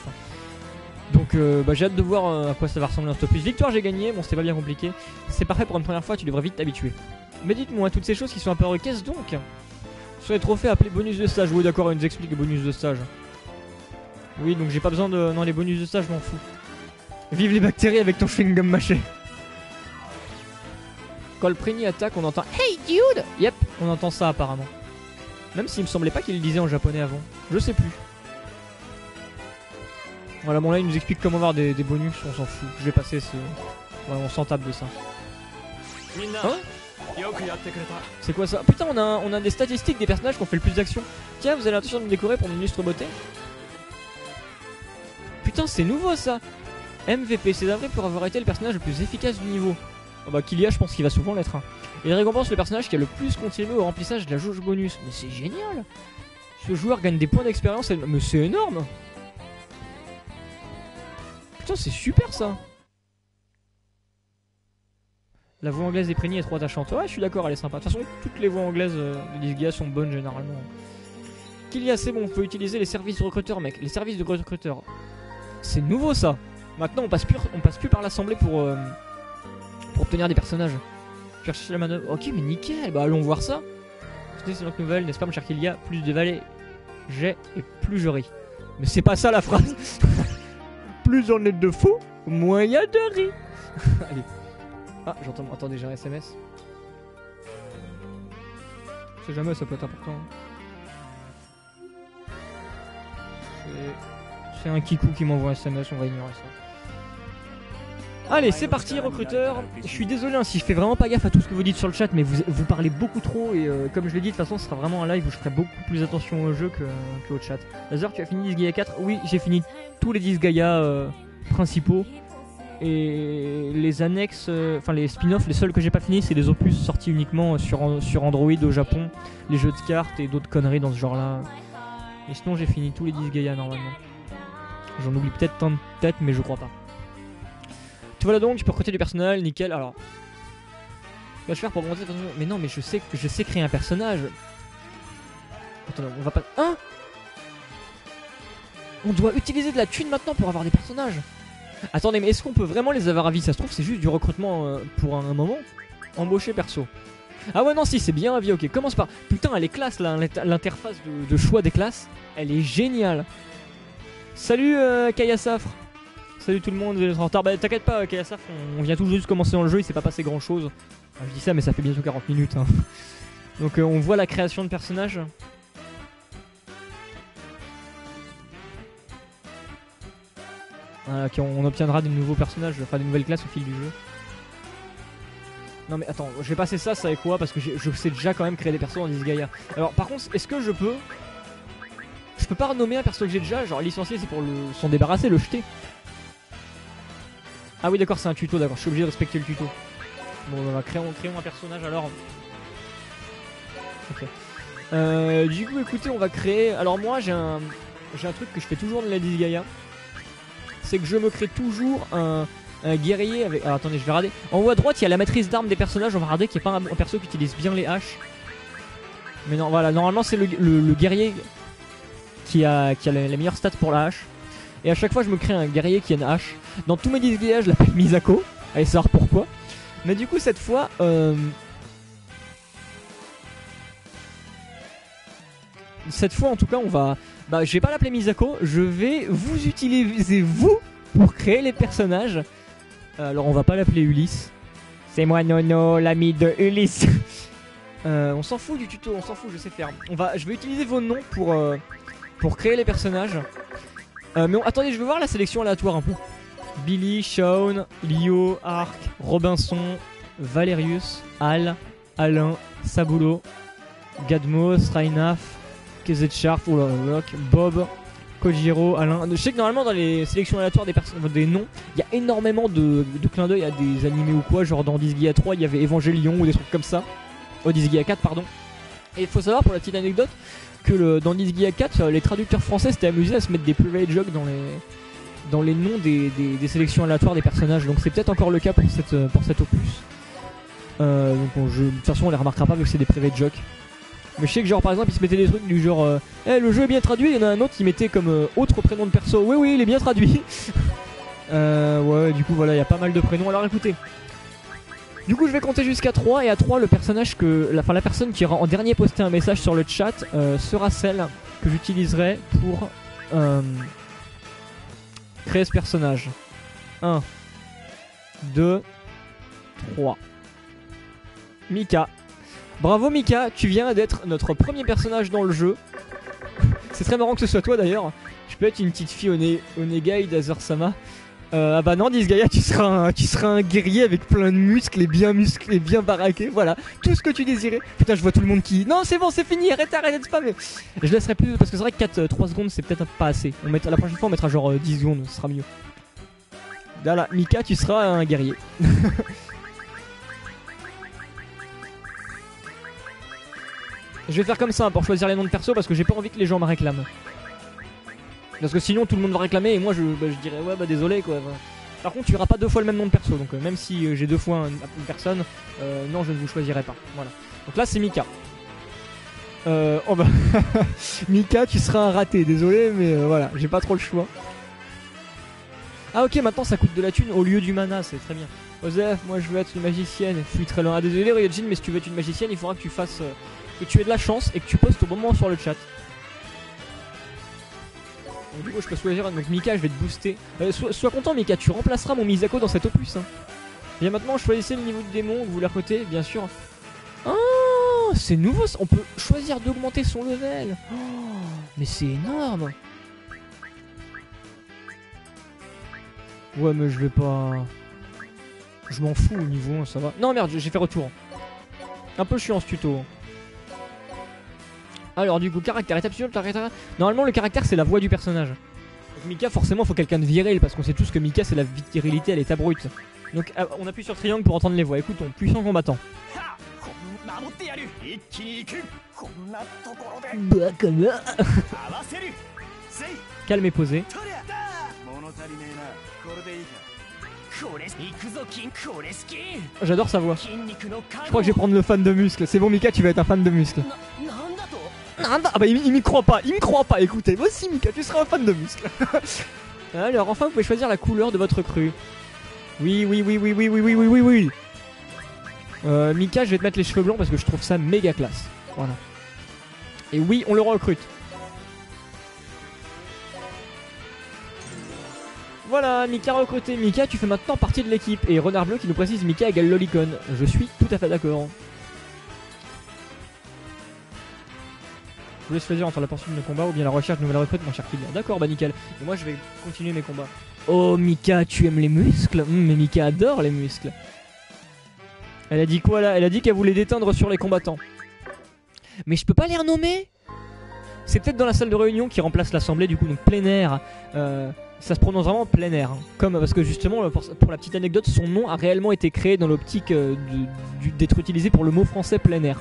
S1: Donc j'ai hâte de voir à quoi ça va ressembler en stopus. Victoire, j'ai gagné, bon c'était pas bien compliqué. C'est parfait pour une première fois, tu devrais vite t'habituer. Mais dites-moi, toutes ces choses qui sont apparues, qu'est-ce donc? Sur les trophées appelés bonus de stage, oui d'accord, ils nous expliquent les bonus de stage. Oui, donc j'ai pas besoin de... Non, les bonus de stage, je m'en fous. Vive les bactéries avec ton chewing-gum mâché. Quand le Prini attaque, on entend Hey dude. Yep, on entend ça apparemment. Même s'il me semblait pas qu'il le disait en japonais avant. Je sais plus. Voilà, bon là il nous explique comment avoir des bonus, on s'en fout. Je vais passer ce... Voilà, on s'en tape de ça.
S6: みんな
S1: Hein
S6: よくやってくれた。
S1: C'est quoi ça? Putain, on a des statistiques des personnages qui ont fait le plus d'actions. Tiens, vous avez l'intention de me décorer pour mon illustre beauté? Putain, c'est nouveau ça. MVP, c'est vrai pour avoir été le personnage le plus efficace du niveau. Oh bah Kylia, je pense qu'il va souvent l'être. Hein. Il récompense le personnage qui a le plus contribué au remplissage de la jauge bonus. Mais c'est génial. Ce joueur gagne des points d'expérience. Mais c'est énorme. Putain, c'est super ça. La voix anglaise des Preni est trop attachante. Ouais, je suis d'accord, elle est sympa. De toute façon, toutes les voix anglaises de Disgaea sont bonnes généralement. Kylia, c'est bon, on peut utiliser les services de recruteurs, mec. Les services de recruteurs. C'est nouveau ça. Maintenant, on passe plus par l'assemblée pour obtenir des personnages. Chercher la manœuvre. Ok, mais nickel. Bah, allons voir ça. C'est une autre nouvelle, n'est-ce pas, mon cher Kylia? Plus de valets j'ai et plus je ris. Mais c'est pas ça la phrase. Plus j'en ai de faux, moins y a de riz. Allez. Ah, j'entends. Attendez, j'ai un SMS. Je sais jamais, ça peut être important. C'est un kikou qui m'envoie un SMS, on va ignorer ça. Allez, c'est parti, recruteur. Je suis désolé hein, si je fais vraiment pas gaffe à tout ce que vous dites sur le chat, mais vous parlez beaucoup trop. Et comme je l'ai dit, de toute façon, ce sera vraiment un live où je ferai beaucoup plus attention au jeu qu'au chat. Lazare, tu as fini Disgaea 4? Oui, j'ai fini tous les Disgaea principaux. Et les annexes, enfin les spin-offs, les seuls que j'ai pas fini, c'est les opus sortis uniquement sur Android au Japon, les jeux de cartes et d'autres conneries dans ce genre-là. Et sinon, j'ai fini tous les Disgaea normalement. J'en oublie peut-être tant de tête, mais je crois pas. Voilà donc, tu peux recruter du personnel, nickel. Alors, que je faire pour monter? Mais non, mais je sais créer un personnage. Attends, on va pas. Hein? On doit utiliser de la thune maintenant pour avoir des personnages. Attendez, mais est-ce qu'on peut vraiment les avoir à vie? Ça se trouve, c'est juste du recrutement pour un moment. Embaucher perso. Ah ouais, non, si, c'est bien à vie, ok. Commence par. Putain, elle est classe là, l'interface de choix des classes. Elle est géniale. Salut Kaya Safre. Salut tout le monde, vous êtes en retard. Bah t'inquiète pas Kayasaf, on vient tout juste commencer dans le jeu, il s'est pas passé grand chose. Enfin, je dis ça mais ça fait bientôt 40 minutes hein. Donc on voit la création de personnages. Voilà, on obtiendra de nouveaux personnages, enfin des nouvelles classes au fil du jeu. Non mais attends, je vais passer ça avec quoi? Parce que je sais déjà quand même créer des persos dans Disgaea. Alors par contre, est-ce que je peux pas renommer un perso que j'ai déjà, genre licencier, c'est pour s'en débarrasser, le jeter. Ah oui d'accord, c'est un tuto, d'accord, je suis obligé de respecter le tuto. Bon bah créons un personnage alors. Ok. Du coup écoutez, on va créer. Alors moi j'ai un truc que je fais toujours dans la Disgaea. C'est que je me crée toujours un guerrier avec. Alors attendez, je vais regarder. En haut à droite il y a la maîtrise d'armes des personnages, on va regarder qu'il n'y a pas un perso qui utilise bien les haches. Mais non voilà, normalement c'est le guerrier qui a la meilleure stat pour la hache. Et à chaque fois je me crée un guerrier qui a une hache. Dans tous mes Disgaea je l'appelle Misako. Allez savoir pourquoi. Mais du coup cette fois en tout cas on va. Bah je vais pas l'appeler Misako. Je vais vous utiliser vous pour créer les personnages. Alors on va pas l'appeler Ulysse. C'est moi Nono, l'ami de Ulysse. On s'en fout du tuto, on s'en fout, je sais faire. Je vais utiliser vos noms pour créer les personnages. Mais attendez, je vais voir la sélection aléatoire un peu. Billy, Shaun, Lio, Ark, Robinson, Valerius, Al, Alain, Sabulo, Gadmo, Strainaf, Kezetcharf, Bob, Kojiro, Alain. Je sais que normalement dans les sélections aléatoires des noms, il y a énormément de clins d'œil à des animés ou quoi. Genre dans Disgaea 3, il y avait Evangelion ou des trucs comme ça. Oh, Disgaea 4, pardon. Et il faut savoir pour la petite anecdote que dans Disgaea 4, les traducteurs français s'étaient amusés à se mettre des private jokes dans les noms des sélections aléatoires des personnages. Donc c'est peut-être encore le cas pour cet opus. Donc de toute façon on les remarquera pas vu que c'est des private jokes. Mais je sais que genre par exemple ils se mettaient des trucs du genre le jeu est bien traduit, il y en a un autre qui mettait comme autre prénom de perso. Oui il est bien traduit. Ouais du coup voilà il y a pas mal de prénoms. Alors écoutez, du coup je vais compter jusqu'à 3 et à 3 le personnage la personne qui aura en dernier posté un message sur le chat sera celle que j'utiliserai pour créer ce personnage. 1 2 3. Mika. Bravo Mika, tu viens d'être notre premier personnage dans le jeu. C'est très marrant que ce soit toi d'ailleurs. Je peux être une petite fille Onegai d'Azur-sama. Ah bah non, Disgaea, tu seras un guerrier avec plein de muscles, bien baraqué, voilà. Tout ce que tu désirais. Putain, je vois tout le monde qui... Non, c'est bon, c'est fini, arrête de spammer. Je laisserai plus, parce que c'est vrai que 3 secondes, c'est peut-être pas assez. La prochaine fois, on mettra genre 10 secondes, ce sera mieux. Voilà, Mika, tu seras un guerrier. Je vais faire comme ça pour choisir les noms de perso, parce que j'ai pas envie que les gens me réclament. Parce que sinon tout le monde va réclamer et moi je dirais ouais bah désolé quoi. Par contre tu auras pas 2 fois le même nom de perso, donc même si j'ai 2 fois une personne, non je ne vous choisirai pas. Voilà. Donc là c'est Mika. Oh bah Mika, tu seras un raté, désolé mais voilà, j'ai pas trop le choix. Ah ok, maintenant ça coûte de la thune au lieu du mana, c'est très bien. Osef, moi je veux être une magicienne, je suis très loin. Ah désolé Ryojin, mais si tu veux être une magicienne il faudra que tu fasses que tu aies de la chance et que tu postes au bon moment sur le chat. Donc, du coup je peux choisir, donc Mika je vais te booster. Sois content Mika, tu remplaceras mon Misako dans cet opus. Hein. Et maintenant choisissez le niveau de démon que vous voulez recruter, bien sûr. Oh, c'est nouveau, on peut choisir d'augmenter son level. Oh, mais c'est énorme. Ouais mais je vais pas... Je m'en fous au niveau 1, ça va. Non merde, j'ai fait retour. Un peu chiant ce tuto. Alors du coup, caractère, étape suivante, caractère. Normalement le caractère c'est la voix du personnage. Donc Mika forcément faut quelqu'un de viril parce qu'on sait tous que Mika c'est la virilité à l'état brut. Donc on appuie sur triangle pour entendre les voix. Écoutons, puissant combattant. Calme et posé. J'adore sa voix. Je crois que je vais prendre le fan de muscles. C'est bon Mika, tu vas être un fan de muscles. Ah bah il m'y croit pas, écoutez, moi aussi Mika, tu seras un fan de muscles. Alors enfin vous pouvez choisir la couleur de votre crue. Oui. Mika, je vais te mettre les cheveux blancs parce que je trouve ça méga classe. Voilà. Et oui, on le recrute. Voilà, Mika recruté. Mika, tu fais maintenant partie de l'équipe. Et Renard Bleu qui nous précise Mika égale Lolicon. Je suis tout à fait d'accord. Je voulais choisir entre la poursuite de combat ou bien la recherche de nouvelles recrutes, mon cher Kylian. D'accord, bah nickel. Et moi je vais continuer mes combats. Oh Mika, tu aimes les muscles? Mais Mika adore les muscles. Elle a dit quoi là? Elle a dit qu'elle voulait déteindre sur les combattants. Mais je peux pas les renommer? C'est peut-être dans la salle de réunion qui remplace l'assemblée du coup, donc plein air. Ça se prononce vraiment plein air. Hein. Comme parce que justement, pour la petite anecdote, son nom a réellement été créé dans l'optique d'être utilisé pour le mot français plein air.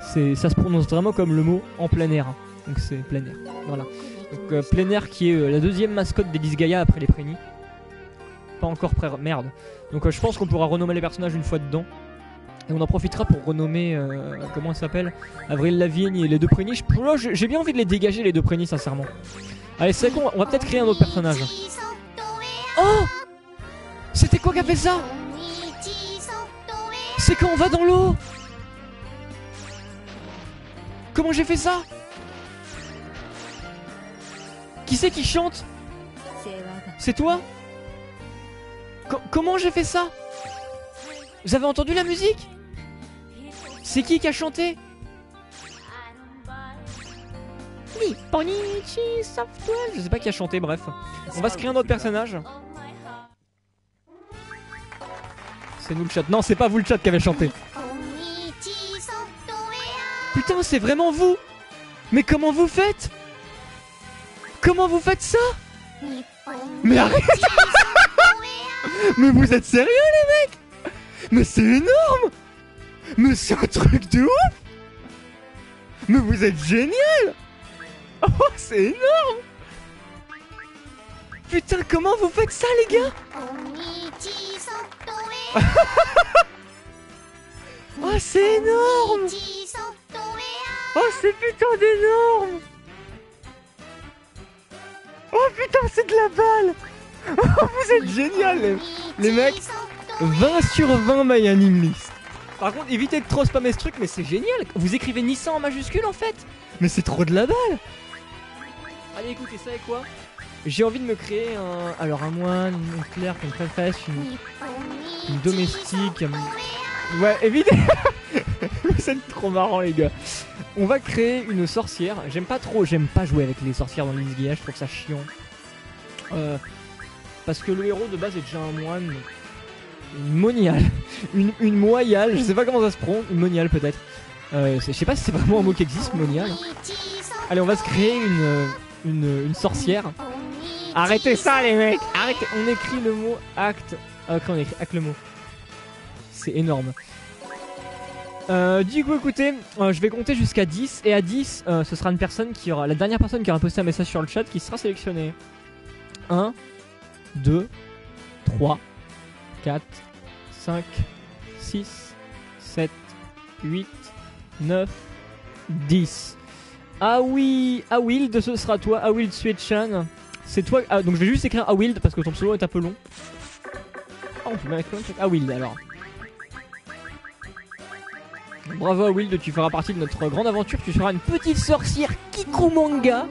S1: Ça se prononce vraiment comme le mot en plein air. Donc c'est plein air. Voilà. Donc plein air qui est la deuxième mascotte des Disgaea après les Prénis. Pas encore prêt. Merde. Donc je pense qu'on pourra renommer les personnages une fois dedans. Et on en profitera pour renommer comment elle s'appelle, Avril Lavigne et les deux Prénis. J'ai bien envie de les dégager les deux Prénis sincèrement. Allez c'est con, on va peut-être créer un autre personnage. Oh, c'était quoi qui a fait ça? C'est quand on va dans l'eau. Comment j'ai fait ça? Qui c'est qui chante? C'est toi? Comment j'ai fait ça? Vous avez entendu la musique? C'est qui a chanté? Nipponichi Software. Je sais pas qui a chanté, bref. On va se créer un autre personnage. C'est nous le chat. Non, c'est pas vous le chat qui avez chanté. Putain, c'est vraiment vous. Mais comment vous faites? Comment vous faites ça? Mais arrête. Mais vous êtes sérieux les mecs? Mais c'est énorme. Mais c'est un truc de ouf. Mais vous êtes génial. Oh, c'est énorme. Putain, comment vous faites ça les gars? Oh, c'est énorme. Oh, c'est putain d'énorme. Oh putain, c'est de la balle. Oh, vous êtes génial les mecs. 20 sur 20 my anime list. Par contre, évitez de trop spammer ce truc, mais c'est génial. Vous écrivez Nissan en majuscule en fait. Mais c'est trop de la balle. Allez, écoutez, ça et quoi? J'ai envie de me créer un... Alors un moine, une clerc, une préfesse, une domestique... Ouais, évidemment. Vous êtes trop marrant les gars. On va créer une sorcière. J'aime pas jouer avec les sorcières dans les Disgaea, je trouve ça chiant. parce que le héros de base est déjà un moine. Une moniale. Une moyale, je sais pas comment ça se prononce. Une moniale peut-être. Je sais pas si c'est vraiment un mot qui existe, moniale. Allez, on va se créer une sorcière. Arrêtez ça les mecs. Arrêtez. On écrit le mot acte. Après on écrit acte le mot. C'est énorme. Du coup écoutez, je vais compter jusqu'à 10. Et à 10, ce sera une personne qui aura... La dernière personne qui aura posté un message sur le chat qui sera sélectionnée. 1, 2, 3, 4, 5, 6, 7, 8, 9, 10. Ah oui, Awild, ce sera toi, Awild Suetchan. C'est toi. Ah, donc je vais juste écrire Awild parce que ton pseudo est un peu long. Oh, on peut mettre Awild alors. Bravo Awild, tu feras partie de notre grande aventure. Tu seras une petite sorcière Kikumanga.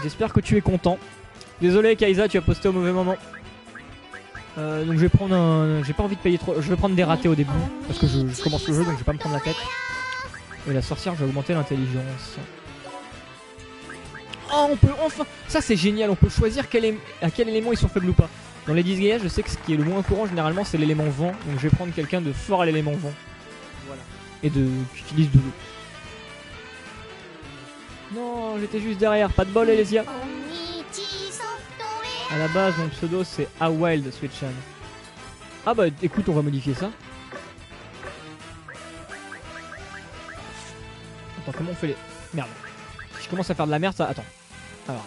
S1: J'espère que tu es content. Désolé Kaisa, tu as posté au mauvais moment. Donc je vais prendre un... J'ai pas envie de payer trop... Je vais prendre des ratés au début. Parce que je commence le jeu donc je vais pas me prendre la tête. Et la sorcière, je vais augmenter l'intelligence. Oh, on peut enfin... Ça c'est génial, on peut choisir à quel élément ils sont faibles ou pas. Dans les disgaea, je sais que ce qui est le moins courant généralement c'est l'élément vent. Donc je vais prendre quelqu'un de fort à l'élément vent. Voilà. Et qui utilise de l'eau. Non, j'étais juste derrière, pas de bol Elesia. À la base, mon pseudo c'est Awild Suetchan. Ah bah écoute, on va modifier ça. Attends, comment on fait les... Merde. Si je commence à faire de la merde, ça... Attends. Alors,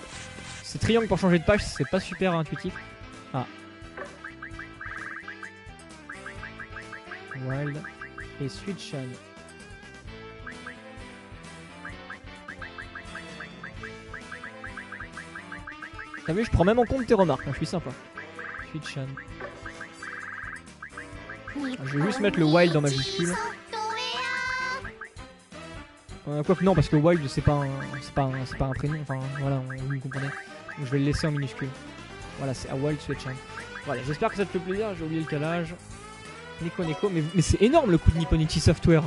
S1: c'est triangle pour changer de page, c'est pas super intuitif. Ah. Wild et Suetchan. T'as vu, je prends même en compte tes remarques, hein, je suis sympa. Suetchan. Je vais juste mettre le wild en majuscule. Quoique non, parce que wild c'est pas un prénom, enfin voilà, vous me comprenez. Donc je vais le laisser en minuscule. Voilà, c'est Awild Suetchan. Voilà, j'espère que ça te fait plaisir, j'ai oublié le calage. Neko, mais c'est énorme le coup de Nipponichi Software.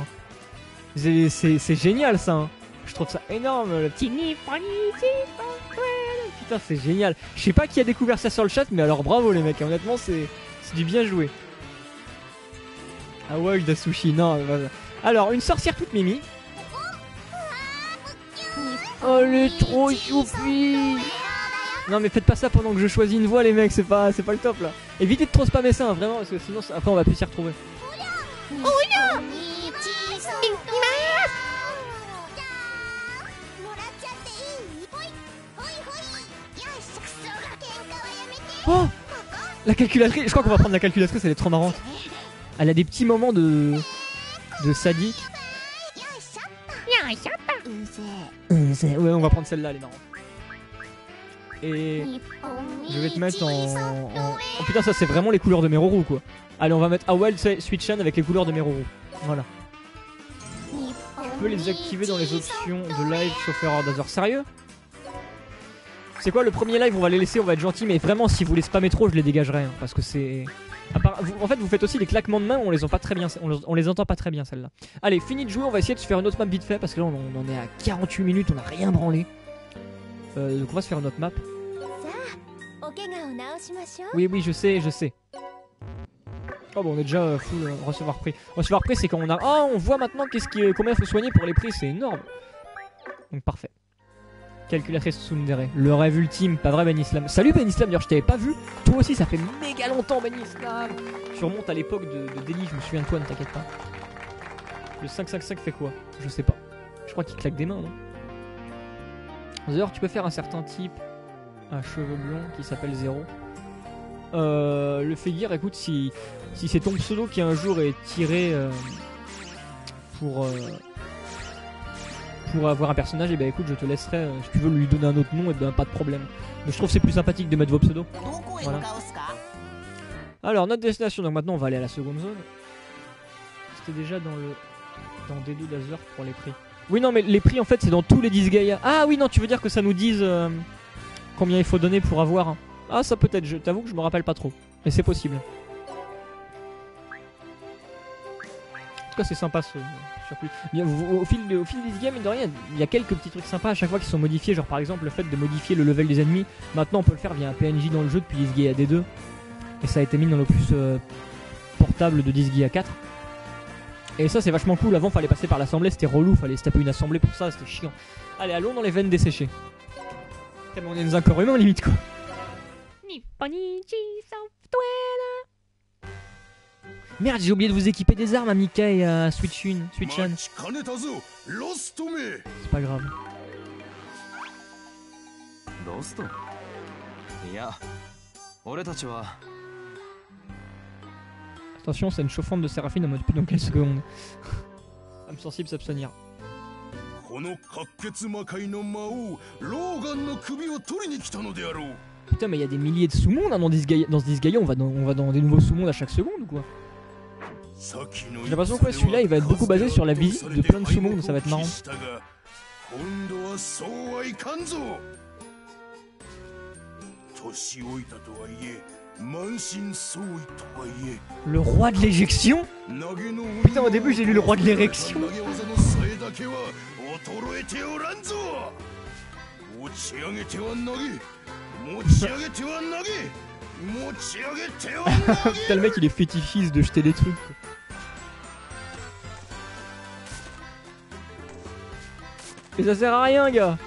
S1: C'est génial ça, hein. Je trouve ça énorme, le petit Nipponichi Software. Putain, c'est génial. Je sais pas qui a découvert ça sur le chat, mais alors bravo les mecs, honnêtement c'est du bien joué. Awild Asushi, non, voilà. Alors, une sorcière toute mimi. Oh, elle est trop choupie. Non mais faites pas ça pendant que je choisis une voix les mecs, c'est pas le top là. Évitez de trop spammer ça, hein, vraiment, parce que sinon après on va plus s'y retrouver. Oh, la calculatrice, je crois qu'on va prendre la calculatrice, elle est trop marrante. Elle a des petits moments de sadique. Ouais, on va prendre celle-là, elle est marrante. Et je vais te mettre en... Oh putain, ça c'est vraiment les couleurs de Meroru quoi. Allez, on va mettre Awild Suetchan avec les couleurs de Meroru. Voilà. Tu peux les activer dans les options de live sauf erreur d'Azur. Sérieux? C'est quoi le premier live? On va les laisser, on va être gentil, mais vraiment si vous les spammez trop je les dégagerai hein, parce que c'est... En fait vous faites aussi des claquements de main, on les entend pas très bien, on les entend pas très bien celle-là. Allez, fini de jouer, on va essayer de se faire une autre map vite fait parce que là on en est à 48 minutes, on a rien branlé. Donc on va se faire une autre map. Oui, je sais. Oh bon, on est déjà full recevoir prix. Recevoir prix c'est quand on a... Oh, on voit maintenant combien il faut soigner pour les prix, c'est énorme. Donc parfait. Calculatrice Tsundere, le rêve ultime, pas vrai Ben Islam. Salut Ben Islam, d'ailleurs je t'avais pas vu. Toi aussi ça fait méga longtemps Ben Islam. Tu remontes à l'époque de Deli, je me souviens de toi, ne t'inquiète pas. Le 555 fait quoi? Je sais pas. Je crois qu'il claque des mains, non? D'ailleurs tu peux faire un certain type à cheveux blonds qui s'appelle Zero. Le Fegir, écoute, si c'est ton pseudo qui un jour est tiré pour avoir un personnage, et ben écoute, je te laisserai, si tu veux lui donner un autre nom, et ben pas de problème. Mais je trouve que c'est plus sympathique de mettre vos pseudos. Voilà. Alors, notre destination, donc maintenant on va aller à la seconde zone. C'était déjà dans D2 d'Azur pour les prix. Oui, non, mais les prix en fait c'est dans tous les disgaea. Ah oui, non, tu veux dire que ça nous dise combien il faut donner pour avoir. Ah, ça peut être, je t'avoue que je me rappelle pas trop. Mais c'est possible. En tout cas, c'est sympa ce Bien, au fil des games, mine de rien, il y a quelques petits trucs sympas à chaque fois qui sont modifiés. Genre par exemple le fait de modifier le level des ennemis. Maintenant on peut le faire via un PNJ dans le jeu depuis Disgaea D2. Et ça a été mis dans l'opus portable de Disgaea 4. Et ça c'est vachement cool. Avant fallait passer par l'assemblée, c'était relou, fallait se taper une assemblée pour ça, c'était chiant. Allez, allons dans les veines desséchées. Putain, mais on est dans un corps humain limite quoi. Merde, j'ai oublié de vous équiper des armes à Mika et à Switchan.
S3: 待ちかねたぞロストめ。
S1: C'est pas grave.
S2: ロスト？いや、俺たちは
S1: Attention, c'est une chauffante de Séraphine en mode plus dans quelle seconde. Âme sensible s'abstenir.
S3: この白血魔界の魔王ローガンの首を取りに来たのであろう。
S1: Putain, mais il y a des milliers de sous-mondes hein, dans ce Disgaea, on va dans des nouveaux sous-mondes à chaque seconde ou quoi? J'ai l'impression que ouais, celui-là il va être beaucoup basé sur la visite de plein de sous-mondes, ça va être marrant. Le roi de l'éjection? Putain, au début j'ai lu le roi de l'érection. Putain, le mec il est fétichiste de jeter des trucs. Mais ça sert à rien, gars.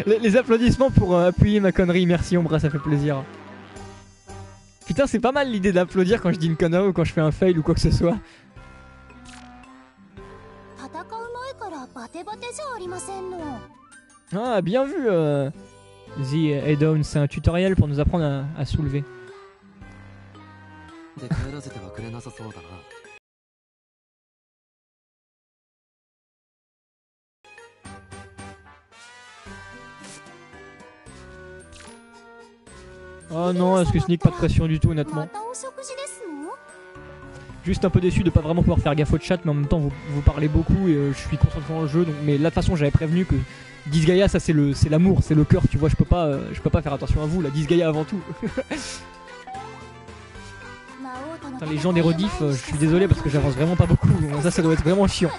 S1: les applaudissements pour appuyer ma connerie, merci Ombra, ça fait plaisir. Putain, c'est pas mal l'idée d'applaudir quand je dis une connerie ou quand je fais un fail ou quoi que ce soit. Ah, bien vu The Head-On, c'est un tutoriel pour nous apprendre à soulever. Oh non, est-ce que ce n'est pas de pression du tout honnêtement. Juste un peu déçu de pas vraiment pouvoir faire gaffe au chat, mais en même temps vous parlez beaucoup et je suis concentré dans le jeu. Donc, mais là de toute façon j'avais prévenu que Disgaea ça c'est l'amour, c'est le cœur, tu vois, je peux pas faire attention à vous, la Disgaea avant tout. Putain, les gens des rediffs, je suis désolé parce que j'avance vraiment pas beaucoup, ça doit être vraiment chiant.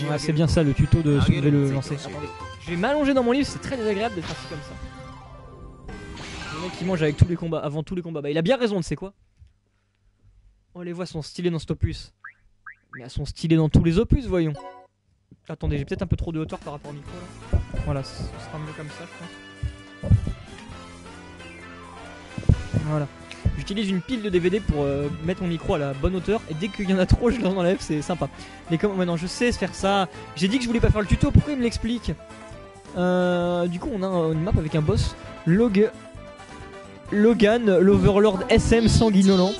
S1: Ouais, c'est bien ça le tuto de soulever le lancer. Attendez. Je vais m'allonger dans mon livre, c'est très désagréable d'être assis comme ça. Le mec qui mange avec tous les combats, avant tous les combats. Bah il a bien raison, tu sais quoi. Oh les voix sont stylées dans cet opus. Mais elles sont stylées dans tous les opus, voyons. Attendez, j'ai peut-être un peu trop de hauteur par rapport au micro là. Voilà, ce sera mieux comme ça je crois. Voilà. J'utilise une pile de DVD pour mettre mon micro à la bonne hauteur et dès qu'il y en a trop je l'enlève, c'est sympa. Mais comme maintenant je sais faire ça, j'ai dit que je voulais pas faire le tuto, pourquoi il me l'explique? Du coup on a une map avec un boss, Logan, l'Overlord SM sanguinolent.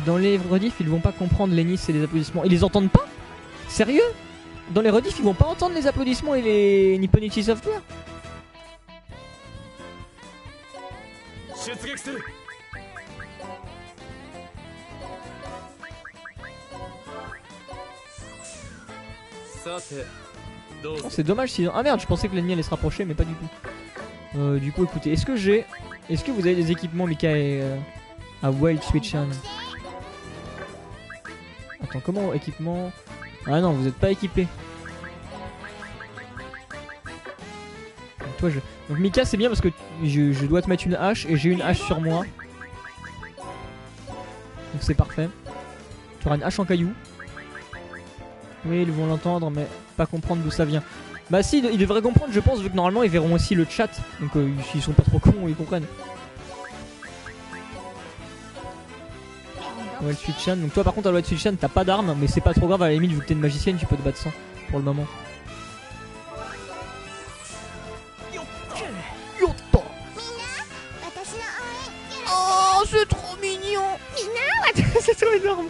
S1: Dans les rediffs ils vont pas comprendre les nids et les applaudissements. Ils les entendent pas? Sérieux? Dans les rediffs ils vont pas entendre les applaudissements et les Nipponichi Software? Oh, c'est dommage si... Ah merde, je pensais que l'ennemi allait se rapprocher mais pas du tout. Du coup écoutez, est-ce que vous avez des équipements Mika et à Wild Switchan? Attends, comment équipement? Ah non, vous êtes pas équipé. Toi, donc Mika c'est bien parce que je dois te mettre une hache et j'ai une hache sur moi. Donc c'est parfait. Tu auras une hache en caillou. Oui, ils vont l'entendre mais pas comprendre d'où ça vient. Bah si, ils devraient comprendre je pense vu que normalement ils verront aussi le chat. Donc s'ils sont pas trop cons, ils comprennent. Ouais, le Switchan. Donc toi par contre à le Switchan t'as pas d'arme mais c'est pas trop grave à la limite vu que t'es une magicienne tu peux te battre sans pour le moment. Oh c'est trop mignon. C'est trop énorme.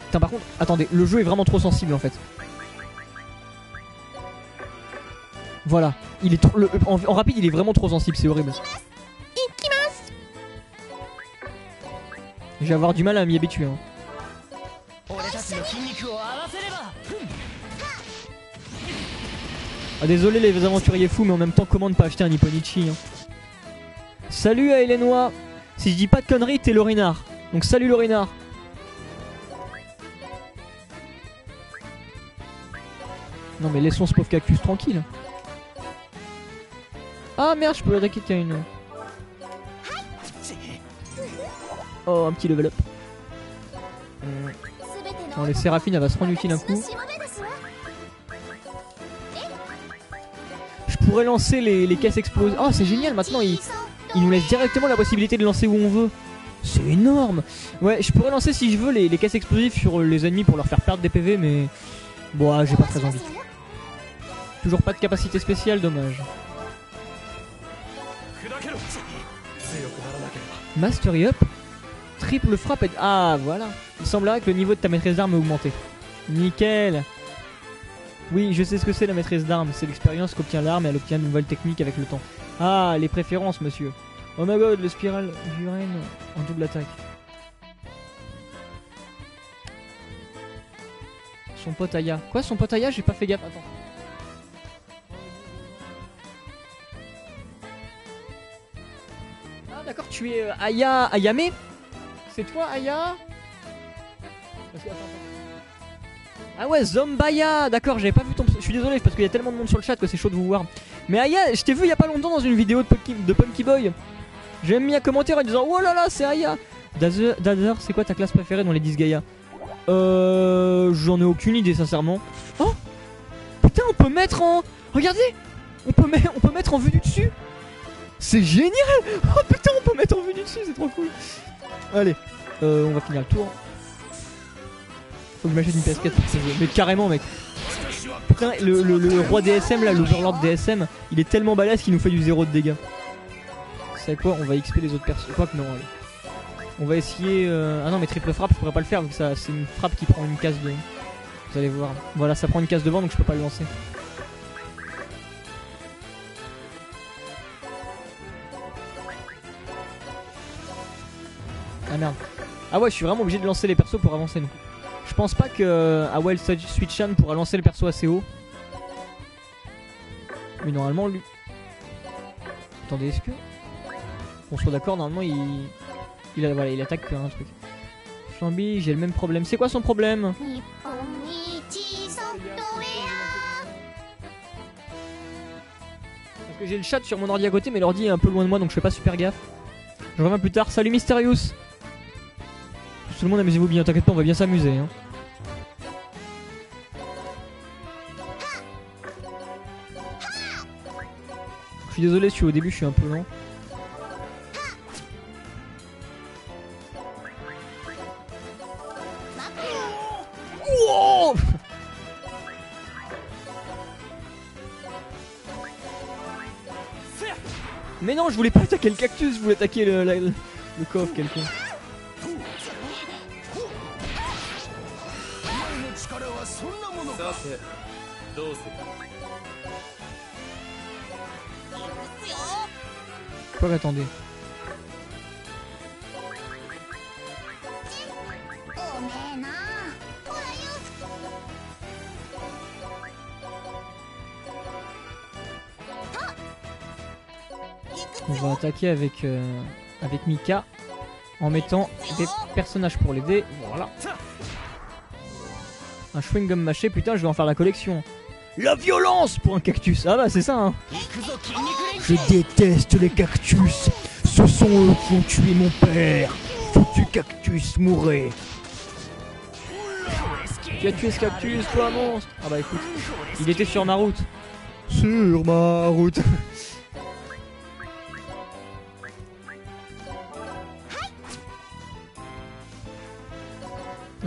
S1: Putain par contre, attendez, le jeu est vraiment trop sensible en fait. Voilà, il est trop, en rapide il est vraiment trop sensible, c'est horrible. Je vais avoir du mal à m'y habituer. Hein. Ah, désolé les aventuriers fous, mais en même temps comment ne pas acheter un Nipponichi hein. Salut à Elenois. Si je dis pas de conneries, t'es Lorinard. Donc salut Lorinard. Non mais laissons ce pauvre cactus tranquille. Ah merde, je peux attaquer qu'il y a une... Oh, un petit level up. Non, les Séraphines, elle va se rendre utile un coup. Je pourrais lancer les caisses explosives. Oh, c'est génial, maintenant il nous laisse directement la possibilité de lancer où on veut. C'est énorme. Ouais, je pourrais lancer si je veux les caisses explosives sur les ennemis pour leur faire perdre des PV, mais... Bon, j'ai pas très envie. Toujours pas de capacité spéciale, dommage. Mastery up. Triple frappe et... Ah, voilà. Il semblerait que le niveau de ta maîtrise d'armes ait augmenté. Nickel. Oui, je sais ce que c'est la maîtrise d'armes. C'est l'expérience qu'obtient l'arme et elle obtient de nouvelles techniques avec le temps. Ah, les préférences, monsieur. Oh my god, le spirale du Rennes en double attaque. Son pote Aya. Quoi, son pote Aya? J'ai pas fait gaffe. Attends. Ah, d'accord, tu es Aya Ayame. C'est toi, Aya? Ah ouais, Zombaya. D'accord, j'avais pas vu ton... Je suis désolé, parce qu'il y a tellement de monde sur le chat que c'est chaud de vous voir. Mais Aya, je t'ai vu il y a pas longtemps dans une vidéo de Punky Boy. J'ai même mis un commentaire en disant oh là là, c'est Aya. Dazer, c'est quoi ta classe préférée dans les Disgaea? J'en ai aucune idée, sincèrement. Oh putain, on peut mettre en... Regardez, on peut mettre en vue du dessus. C'est génial. Oh putain, on peut mettre en vue du dessus, c'est trop cool. Allez, on va finir le tour. Faut que je m'achète une PS4 pour ce jeu. Mais carrément, mec. Putain, le roi DSM là, l'Overlord DSM, il est tellement balèze qu'il nous fait du 0 de dégâts. C'est quoi? On va XP les autres persos. Quoi que non, allez. On va essayer. Ah non, mais triple frappe, je pourrais pas le faire vu que ça, c'est une frappe qui prend une case de. Vous allez voir. Voilà, ça prend une case devant donc je peux pas le lancer. Ah merde. Ah ouais, je suis vraiment obligé de lancer les persos pour avancer donc. Je pense pas que Awel Switchan pourra lancer le perso assez haut. Mais normalement lui... Attendez, est-ce que... On soit d'accord, normalement voilà, il attaque un truc. Flamby, j'ai le même problème. C'est quoi son problème? Parce que j'ai le chat sur mon ordi à côté mais l'ordi est un peu loin de moi donc je fais pas super gaffe. Je reviens plus tard. Salut Mysterious. Tout le monde, amusez-vous bien, t'inquiète pas, on va bien s'amuser hein. Je suis désolé si au début je suis un peu lent. Wow. Mais non, je voulais pas attaquer le cactus, je voulais attaquer le coffre, quel con. Quoi qu'attendez. On va attaquer avec Mika en mettant des personnages pour l'aider. Voilà. Un chewing-gum mâché, putain, je vais en faire la collection. La violence pour un cactus. Ah bah c'est ça hein. Je déteste les cactus. Ce sont eux qui ont tué mon père. Foutu cactus, mourrez. Tu as tué ce cactus, toi monstre. Ah bah écoute, il était sur ma route. Sur ma route.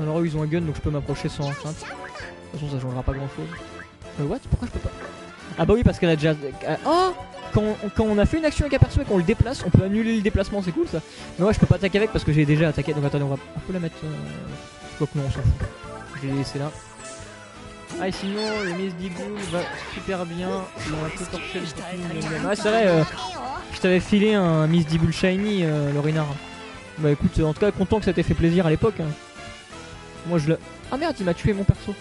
S1: Alors eux ils ont un gun donc je peux m'approcher sans enceinte. De toute façon ça changera pas grand chose. What? Pourquoi je peux pas? Ah bah oui parce qu'elle a déjà... Oh, quand on a fait une action avec un perso et qu'on le déplace, on peut annuler le déplacement, c'est cool ça. Mais ouais je peux pas attaquer avec parce que j'ai déjà attaqué. Donc attendez, on peut la mettre... Quoique non, on s'en fout. Je l'ai laissé là. Ah et sinon le Miss Digoul va super bien. Il a un peu torché le Steam. Ah c'est vrai, je t'avais filé un Miss Digoul Shiny, Lorinard. Bah écoute, en tout cas content que ça t'ait fait plaisir à l'époque. Hein. Moi je l'ai... Ah merde, il m'a tué mon perso.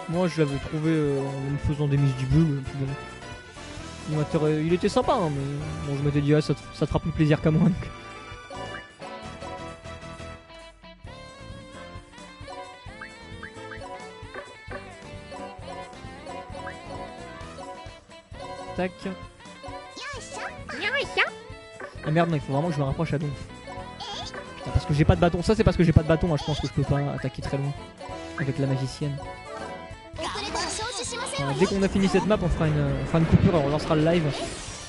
S1: Moi je l'avais trouvé en me faisant des Miss Digoul. Il était sympa, hein, mais bon, je m'étais dit, ah, ça te fera plus plaisir qu'à moi. Donc. Tac. Ah merde, non, il faut vraiment que je me rapproche à Donf. Putain, parce que j'ai pas de bâton. Ça, c'est parce que j'ai pas de bâton. Moi, je pense que je peux pas attaquer très loin avec la magicienne. Dès qu'on a fini cette map, on fera une coupure et on relancera le live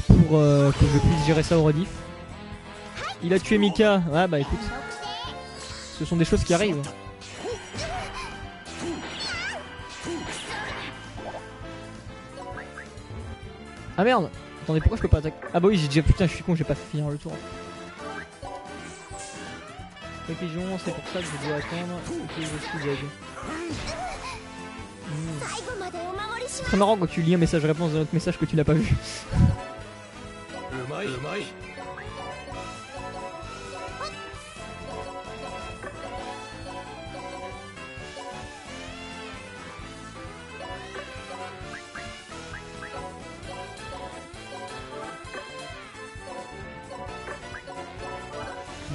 S1: pour que je puisse gérer ça au rediff. Il a tué Mika. Ouais, bah écoute, ce sont des choses qui arrivent. Ah merde. Attendez, pourquoi je peux pas attaquer? Ah bah oui, j'ai déjà... Putain, je suis con, j'ai pas fait finir le tour. Les pigeons, c'est pour ça que je dois attendre que je suis dead. C'est très marrant quand tu lis un message réponse d'un autre message que tu n'as pas vu.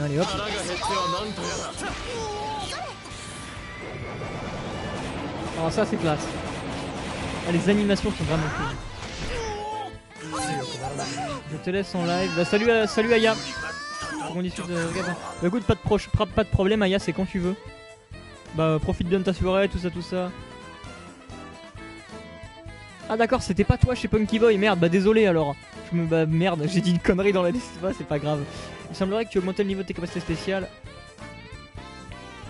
S1: Allez hop. Alors ça c'est classe. Ah, les animations sont vraiment cool. Je te laisse en live. Bah, salut Aya. On discute de... Bah écoute, pas de problème Aya, c'est quand tu veux. Bah profite bien de ta soirée, tout ça. Ah d'accord, c'était pas toi chez Punky Boy, merde, bah désolé alors. Bah merde, j'ai dit une connerie dans la liste, c'est pas grave. Il semblerait que tu augmentes le niveau de tes capacités spéciales.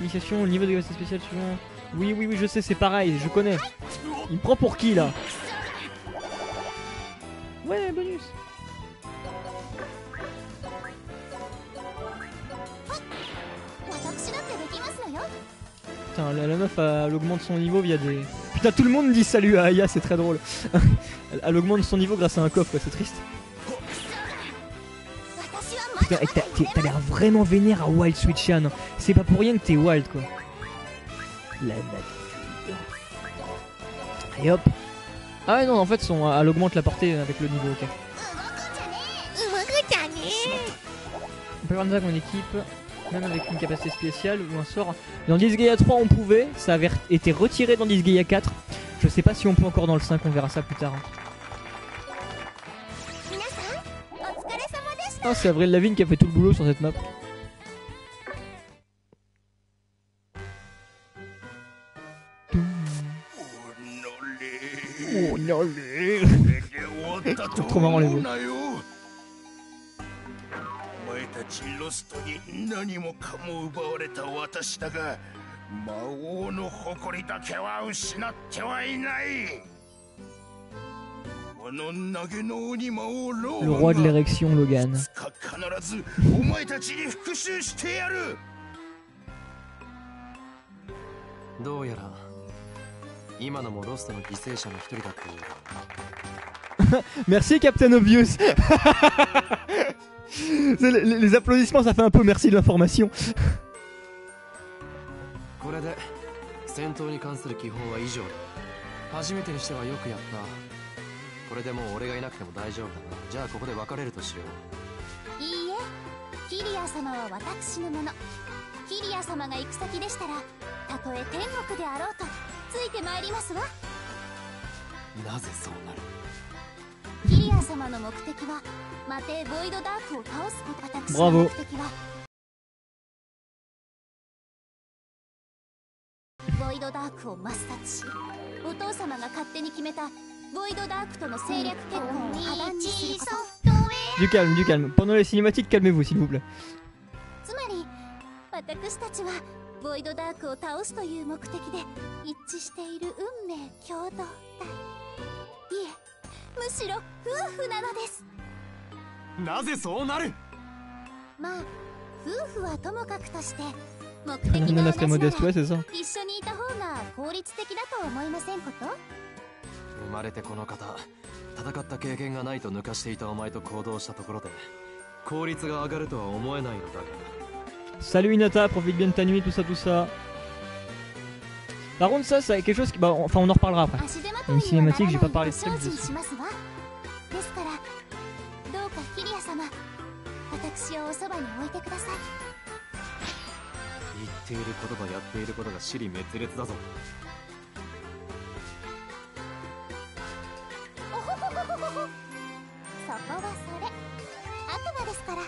S1: Initiation, le niveau de capacité spéciale suivant. Oui, je sais, c'est pareil, je connais. Il me prend pour qui là? Ouais, bonus. Putain, la meuf, elle augmente son niveau via des... Putain, tout le monde dit salut à Aya, c'est très drôle. Elle augmente son niveau grâce à un coffre, quoi, c'est triste. Putain, t'as l'air vraiment vénère à Wild Switchan. C'est pas pour rien que t'es wild, quoi. La nature. Et hop. Ah ouais, non, en fait, elle augmente la portée avec le niveau, ok. On peut faire ça avec mon équipe, même avec une capacité spéciale ou un sort. Dans Disgaea 3, on pouvait, ça avait été retiré dans Disgaea 4. Je sais pas si on peut encore dans le 5, on verra ça plus tard. Ah, c'est Avril Lavigne qui a fait tout le boulot sur cette map. Oh non, trop marrant les mots.
S3: お前たちロストに何もかも奪われた私だが、魔王の誇りだけは失ってはいない。この投げの鬼魔王ロー
S1: Le roi de l'érection, Logan.
S3: 必ずお前たちに復讐してやる。
S2: どうやら今のもロストの犠牲者の一人だという。
S1: Merci Captain Obvious. Les applaudissements, ça fait un peu merci de l'information.
S2: これで戦闘に関する基本は以上だ。初めてにしてはよくやった。これでもう俺がいなくても大丈夫だな。じゃあここで別れるとしよう。いいえ、キリア様は私のもの。キリア様が行く先でしたら、たとえ天国であろうとついてまいりますわ。なぜそうなる？キリア様の目的は魔帝ボイドダークを倒すこと。私の目的はボイドダークを抹殺し、お父様が勝手に決めたボイドダークとの政略結婚を破談にすること。Du calme, du calme. Pendant les cinématiques, calmez-vous s'il vous plaît. つまり私たちはボイドダークを倒すという目的で一致している運命共同体。いえ、むしろ夫婦なのです。なぜそうなる？まあ夫婦はともかくとして、
S5: 目的が
S1: Nana
S5: 同
S1: très
S5: じなら
S1: modeste, ouais, c'est ça.
S5: 一緒にいた方が効率的だと思いませんこと？
S2: 生まれてこの方、戦った経験がないと抜かしていたお前と行動したところで効率が上がるとは思えないのだが。
S1: Salut Inata, profite bien de ta nuit, tout ça, tout ça. Par contre, ça, c'est quelque chose qui. Bah, enfin, on en reparlera après.
S5: 足手ま
S1: Il y
S5: と
S1: a
S5: い
S1: une
S5: にはな
S1: cinématique,
S5: ら
S1: j'ai
S5: ない
S1: pas
S5: と
S1: parlé
S5: 精
S1: de ça,
S5: 進
S1: dessus.
S5: しますわ。ですからどうかキリア様、私をおそばに置いてください。
S2: 言っていることとやっていることが支離滅裂だぞ。
S5: おほほほほほほ。そこはそれ。悪魔ですから。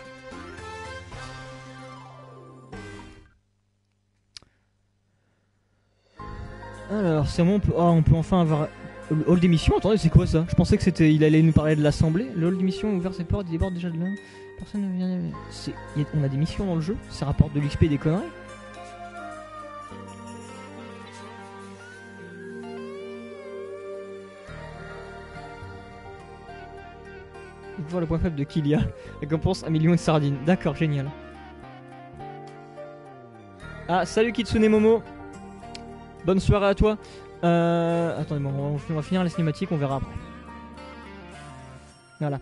S1: Alors, c'est bon, on peut enfin avoir le hall d'émission. Attendez, c'est quoi ça? Je pensais que c'était. Il allait nous parler de l'assemblée. Le hall d'émission a ouvert ses portes, il déborde déjà de là. Personne ne vient. On a des missions dans le jeu, ça rapporte de l'XP et des conneries. Il faut voir le point faible de Kylia. Récompense 1 million de sardines. D'accord, génial. Ah, salut Kitsune Momo. Bonne soirée à toi. Attendez, bon, on va finir la cinématique, on verra après. Voilà.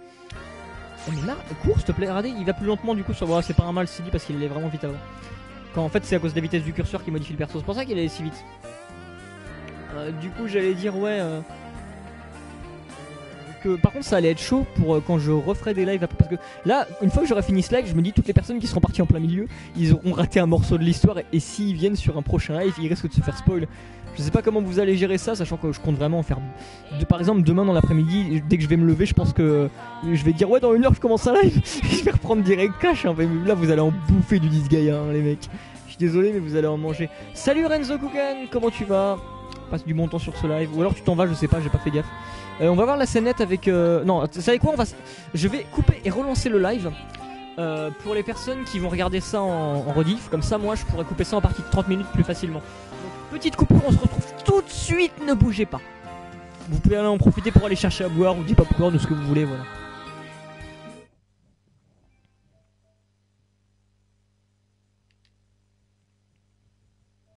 S1: Oh, mais là, cours s'il te plaît, regardez, il va plus lentement du coup sur. Voilà, c'est pas un mal si dit parce qu'il allait vraiment vite avant. Quand en fait c'est à cause de la vitesse du curseur qui modifie le perso, c'est pour ça qu'il allait si vite. Du coup, j'allais dire, ouais. Que par contre ça allait être chaud pour quand je referai des lives après, parce que là une fois que j'aurai fini ce live je me dis toutes les personnes qui seront parties en plein milieu ils auront raté un morceau de l'histoire et s'ils viennent sur un prochain live ils risquent de se faire spoil. Je sais pas comment vous allez gérer ça, sachant que je compte vraiment en faire par exemple demain dans l'après-midi, dès que je vais me lever je pense que je vais dire ouais dans 1 heure je commence un live. Je vais reprendre direct cash hein, mais là vous allez en bouffer du Disgaea hein, les mecs. Je suis désolé mais vous allez en manger. Salut Renzo Kugan, comment tu vas? Passe du bon temps sur ce live ou alors tu t'en vas, je sais pas, j'ai pas fait gaffe. On va voir la scénette avec... Non, vous savez quoi, je vais couper et relancer le live pour les personnes qui vont regarder ça en rediff. Comme ça, moi, je pourrais couper ça en partie de 30 minutes plus facilement. Donc, petite coupure, on se retrouve tout de suite, ne bougez pas. Vous pouvez aller en profiter pour aller chercher à boire ou du popcorn ou ce que vous voulez, voilà.